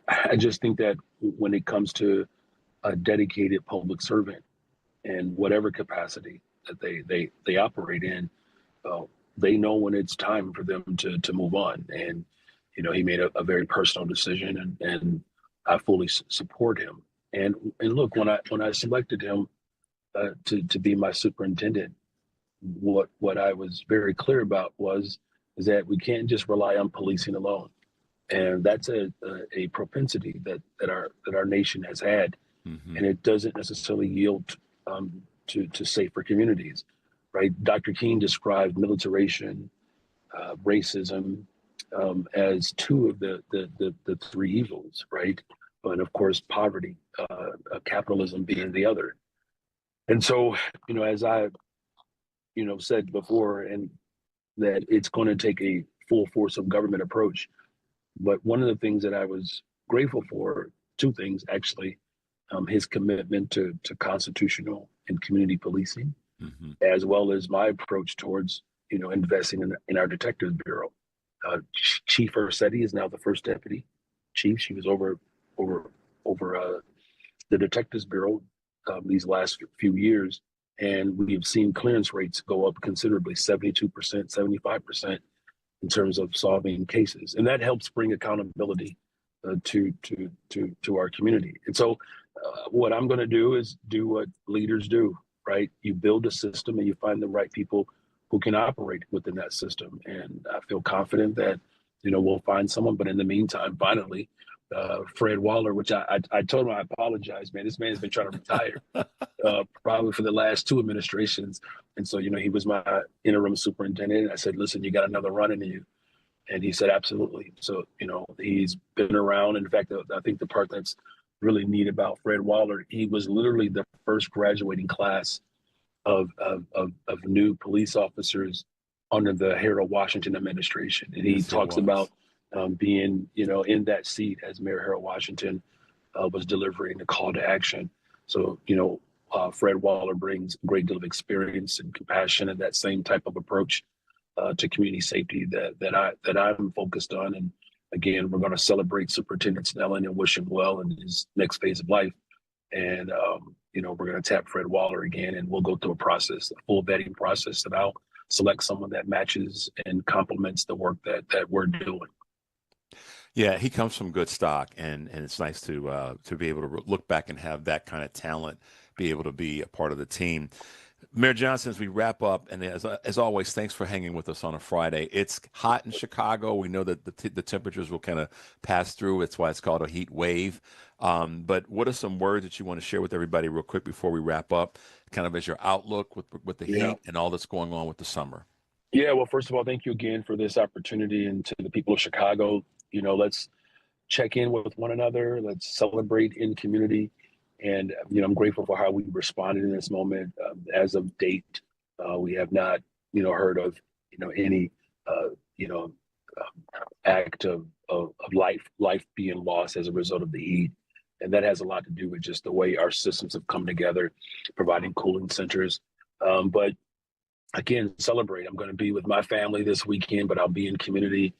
I just think that when it comes to a dedicated public servant in whatever capacity that they operate in, they know when it's time for them to move on. And, he made a very personal decision, and I fully support him. And look, when I selected him to be my superintendent, what I was very clear about is that we can't just rely on policing alone. And that's a propensity that our nation has had, and it doesn't necessarily yield to safer communities, right? Dr. King described militarization, racism, as two of the three evils, right? And of course, poverty, capitalism being the other. And so, as I said before, and that it's going to take a full force of government approach. But one of the things that I was grateful for, two things actually, his commitment to constitutional and community policing, as well as my approach towards, investing in our Detectives Bureau. Chief Ursetti is now the first deputy chief. She was over the Detectives Bureau these last few years, and we have seen clearance rates go up considerably, 72%, 75%. In terms of solving cases, and that helps bring accountability to our community. And so, what I'm going to do is do what leaders do, right? You build a system, and you find the right people who can operate within that system. And I feel confident that we'll find someone. But in the meantime, finally, Fred Waller, which I told him I apologize, man. This man has been trying to retire probably for the last two administrations. And so, he was my interim superintendent. And I said, listen, you got another run in you. And he said, absolutely. So, he's been around. In fact, I think the part that's really neat about Fred Waller, he was literally the first graduating class of new police officers under the Harold Washington administration. And he talks about being, in that seat as Mayor Harold Washington was delivering the call to action. So, Fred Waller brings a great deal of experience and compassion and that same type of approach to community safety that I'm focused on. And again, we're going to celebrate Superintendent Snelling and wish him well in his next phase of life. And, we're going to tap Fred Waller again, and we'll go through a full vetting process, and I'll select someone that matches and complements the work that we're doing. Yeah, he comes from good stock, and it's nice to be able to look back and have that kind of talent be able to be a part of the team. Mayor Johnson, as we wrap up, and as always, thanks for hanging with us on a Friday. It's hot in Chicago. We know that the temperatures will kind of pass through. It's why it's called a heat wave. But what are some words that you want to share with everybody real quick before we wrap up, kind of as your outlook with the heat and all that's going on with the summer? Yeah, well, first of all, thank you again for this opportunity, and to the people of Chicago, let's check in with one another. Let's celebrate in community. And, I'm grateful for how we responded in this moment. As of date, we have not, heard of, any, act of life being lost as a result of the heat. And that has a lot to do with just the way our systems have come together, providing cooling centers. But again, celebrate. I'm going to be with my family this weekend, but I'll be in community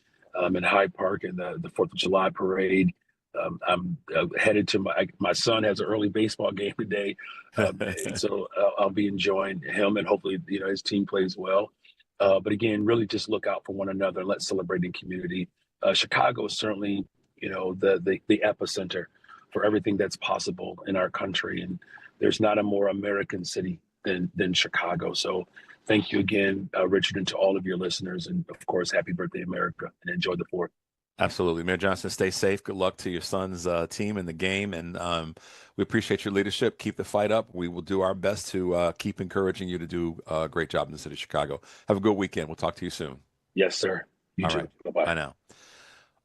in Hyde Park in the 4th of July parade. I'm headed to my son has an early baseball game today. And so I'll be enjoying him, and hopefully, his team plays well. But again, really just look out for one another and let's celebrate in community. Chicago is certainly, the epicenter for everything that's possible in our country. And there's not a more American city than Chicago. So thank you again, Richard, and to all of your listeners. And of course, happy birthday, America, and enjoy the 4th. Absolutely. Mayor Johnson, stay safe. Good luck to your son's team in the game. And we appreciate your leadership. Keep the fight up. We will do our best to keep encouraging you to do a great job in the city of Chicago. Have a good weekend. We'll talk to you soon. Yes, sir. You All too. right. Bye-bye. Bye now.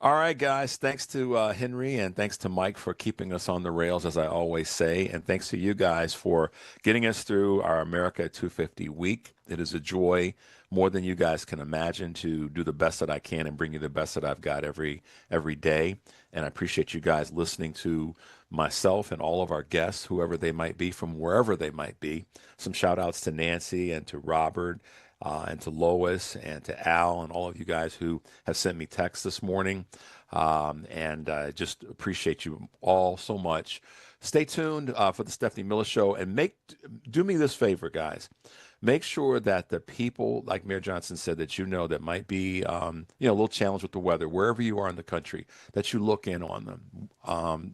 All right, guys. Thanks to Henry, and thanks to Mike for keeping us on the rails, as I always say. And thanks to you guys for getting us through our America at 250 week. It is a joy, more than you guys can imagine, to do the best that I can and bring you the best that I've got every day. And I appreciate you guys listening to myself and all of our guests, whoever they might be, from wherever they might be. Some shout outs to Nancy and to Robert. And to Lois and to Al and all of you guys who have sent me texts this morning. And just appreciate you all so much. Stay tuned for the Stephanie Miller Show, and do me this favor, guys. Make sure that the people, like Mayor Johnson said, that that might be a little challenge with the weather, wherever you are in the country, that you look in on them.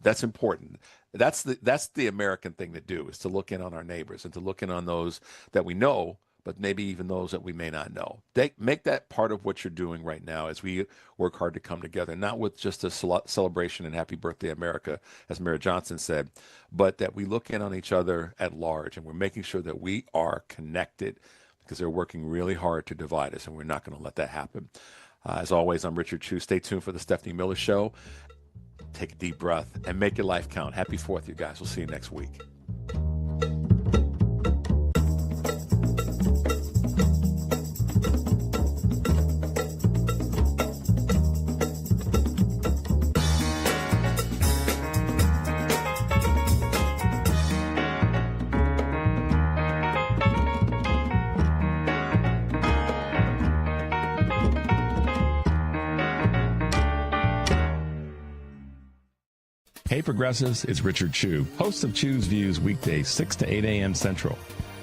That's important. That's the American thing to do, is to look in on our neighbors and to look in on those that we know, but maybe even those that we may not know. Make that part of what you're doing right now as we work hard to come together, not with just a celebration and happy birthday, America, as Mayor Johnson said, but that we look in on each other at large, and we're making sure that we are connected, because they're working really hard to divide us, and we're not going to let that happen. As always, I'm Richard Chu. Stay tuned for the Stephanie Miller Show. Take a deep breath and make your life count. Happy 4th, you guys. We'll see you next week. Hey Progressives, it's Richard Chu, host of Chu's Views, weekdays 6 to 8 a.m. Central.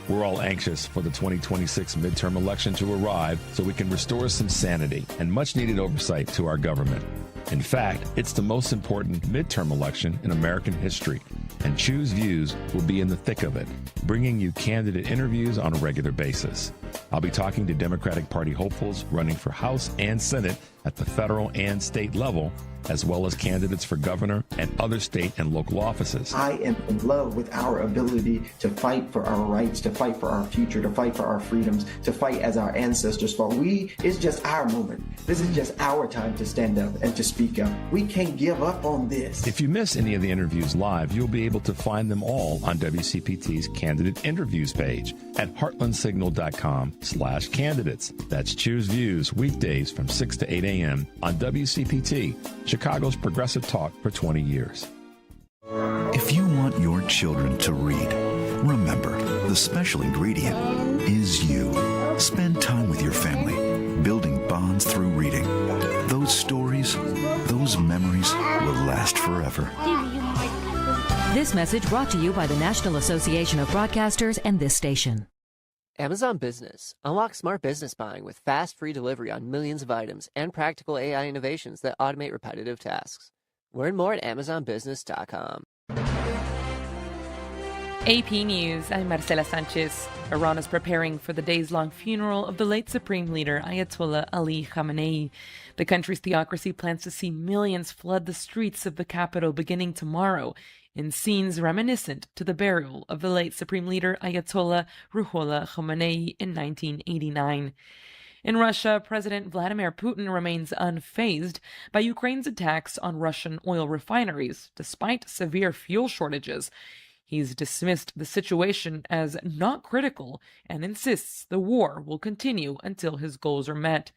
We're all anxious for the 2026 midterm election to arrive so we can restore some sanity and much-needed oversight to our government. In fact, it's the most important midterm election in American history, and Chu's Views will be in the thick of it, bringing you candidate interviews on a regular basis. I'll be talking to Democratic Party hopefuls running for House and Senate at the federal and state level, as well as candidates for governor and other state and local offices. I am in love with our ability to fight for our rights, to fight for our future, to fight for our freedoms, to fight as our ancestors fought. It's just our moment. This is just our time to stand up and to speak up. We can't give up on this. If you miss any of the interviews live, you'll be able to find them all on WCPT's Candidate Interviews page at heartlandsignal.com/candidates. That's Choose Views, weekdays from 6 to 8 a.m. on WCPT, Chicago's progressive talk for 20 years. If you want your children to read, remember, the special ingredient is you. Spend time with your family, building bonds through reading. Those stories, those memories will last forever. This message brought to you by the National Association of Broadcasters and this station. Amazon Business. Unlock smart business buying with fast, free delivery on millions of items and practical AI innovations that automate repetitive tasks. Learn more at amazonbusiness.com. AP News, I'm Marcela Sanchez. Iran is preparing for the days-long funeral of the late Supreme Leader Ayatollah Ali Khamenei. The country's theocracy plans to see millions flood the streets of the capital beginning tomorrow, in scenes reminiscent to the burial of the late Supreme Leader Ayatollah Ruhollah Khomeini in 1989. In Russia, President Vladimir Putin remains unfazed by Ukraine's attacks on Russian oil refineries, despite severe fuel shortages. He's dismissed the situation as not critical and insists the war will continue until his goals are met.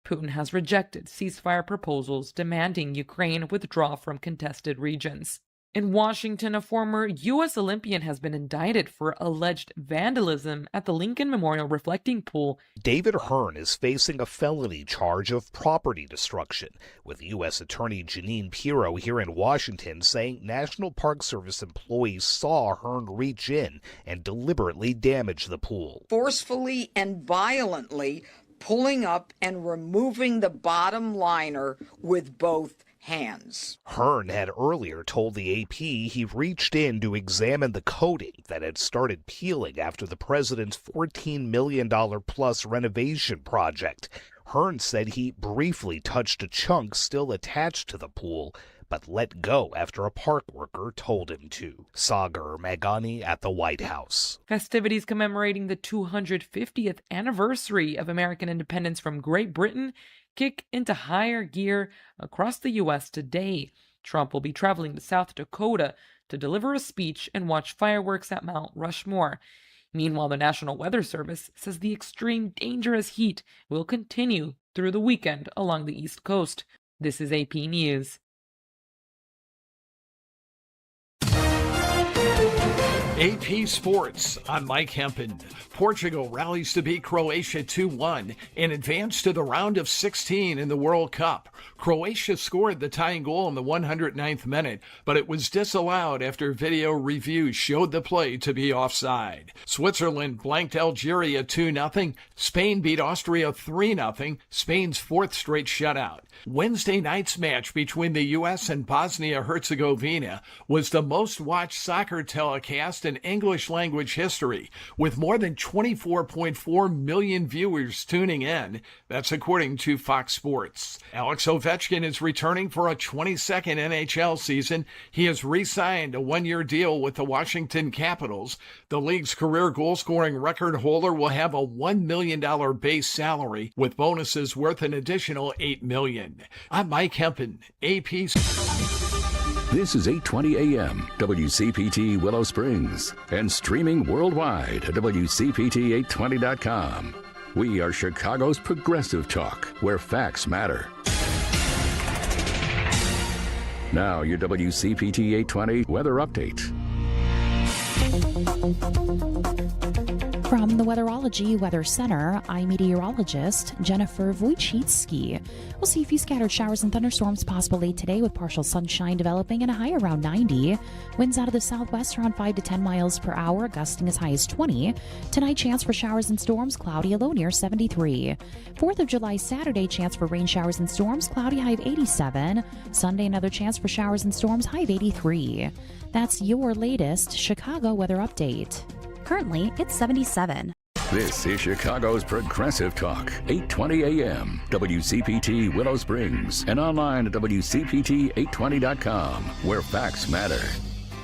Putin has rejected ceasefire proposals demanding Ukraine withdraw from contested regions. In Washington, a former U.S. Olympian has been indicted for alleged vandalism at the Lincoln Memorial Reflecting Pool. David Hearn is facing a felony charge of property destruction, with U.S. Attorney Jeanine Pirro here in Washington saying National Park Service employees saw Hearn reach in and deliberately damage the pool. Forcefully and violently pulling up and removing the bottom liner with both hands. Hearn had earlier told the AP he reached in to examine the coating that had started peeling after the president's $14 million plus renovation project. Hearn said he briefly touched a chunk still attached to the pool, but let go after a park worker told him to. Sagar Magani at the White House. Festivities commemorating the 250th anniversary of American independence from Great Britain kick into higher gear across the U.S. today. Trump will be traveling to South Dakota to deliver a speech and watch fireworks at Mount Rushmore. Meanwhile, the National Weather Service says the extreme dangerous heat will continue through the weekend along the East Coast. This is AP News. AP Sports, I'm Mike Hempen. Portugal rallies to beat Croatia 2-1 and advance to the round of 16 in the World Cup. Croatia scored the tying goal in the 109th minute, but it was disallowed after video review showed the play to be offside. Switzerland blanked Algeria 2-0. Spain beat Austria 3-0, Spain's fourth straight shutout. Wednesday night's match between the U.S. and Bosnia-Herzegovina was the most-watched soccer telecast in English-language history, with more than 24.4 million viewers tuning in. That's according to Fox Sports. Alex Ovechkin is returning for a 22nd NHL season. He has re-signed a one-year deal with the Washington Capitals. The league's career goal-scoring record holder will have a $1 million base salary, with bonuses worth an additional $8 million. I'm Mike Hempen, AP. This is 820 AM, WCPT Willow Springs, and streaming worldwide at WCPT820.com. We are Chicago's progressive talk, where facts matter. Now, your WCPT 820 weather update. From the Weatherology Weather Center, I'm meteorologist Jennifer Wojcicki. We'll see a few scattered showers and thunderstorms possible late today with partial sunshine developing and a high around 90. Winds out of the southwest around 5 to 10 miles per hour, gusting as high as 20. Tonight, chance for showers and storms, cloudy, a low near 73. 4th of July, Saturday, chance for rain showers and storms, cloudy, high of 87. Sunday, another chance for showers and storms, high of 83. That's your latest Chicago weather update. Currently, it's 77. This is Chicago's Progressive Talk, 820 AM, WCPT Willow Springs, and online at WCPT820.com, where facts matter.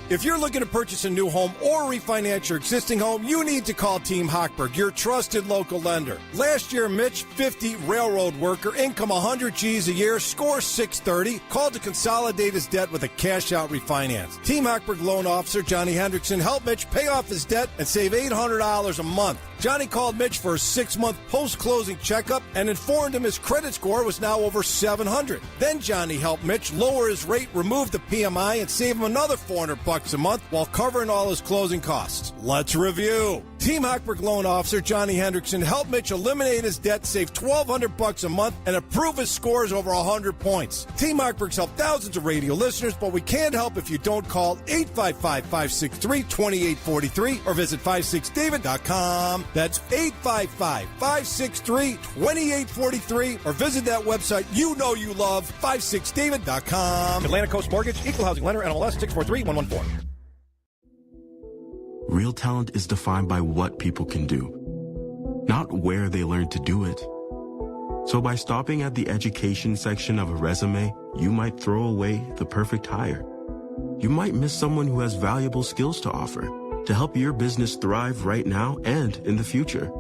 If you're looking to purchase a new home or refinance your existing home, you need to call Team Hochberg, your trusted local lender. Last year, Mitch, 50, railroad worker, income 100 G's a year, score 630, called to consolidate his debt with a cash-out refinance. Team Hochberg loan officer Johnny Hendrickson helped Mitch pay off his debt and save $800 a month. Johnny called Mitch for a 6-month post-closing checkup and informed him his credit score was now over 700. Then Johnny helped Mitch lower his rate, remove the PMI, and save him another $400 a month while covering all his closing costs. Let's review. Team Hochberg loan officer Johnny Hendrickson helped Mitch eliminate his debt, save $1,200 a month, and improve his scores over 100 points. Team Hochberg's helped thousands of radio listeners, but we can't help if you don't call 855-563-2843 or visit 56david.com. That's 855-563-2843 or visit that website you know you love, 56david.com. Atlantic Coast Mortgage, Equal Housing Lender, NMLS 643114. Real talent is defined by what people can do, not where they learn to do it. So by stopping at the education section of a resume, you might throw away the perfect hire. You might miss someone who has valuable skills to offer to help your business thrive right now and in the future.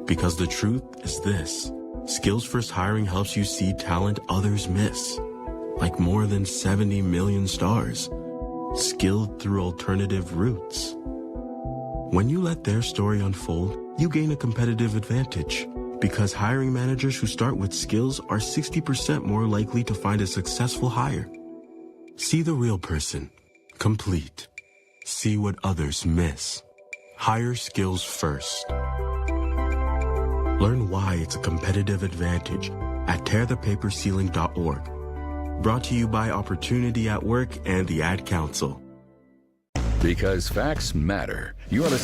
Because the truth is this: Skills First Hiring helps you see talent others miss, like more than 70 million stars, skilled through alternative routes. When you let their story unfold, you gain a competitive advantage, because hiring managers who start with skills are 60% more likely to find a successful hire. See the real person, complete. See what others miss. Hire skills first. Learn why it's a competitive advantage at tearthepaperceiling.org. Brought to you by Opportunity at Work and the Ad Council. Because facts matter. You're listening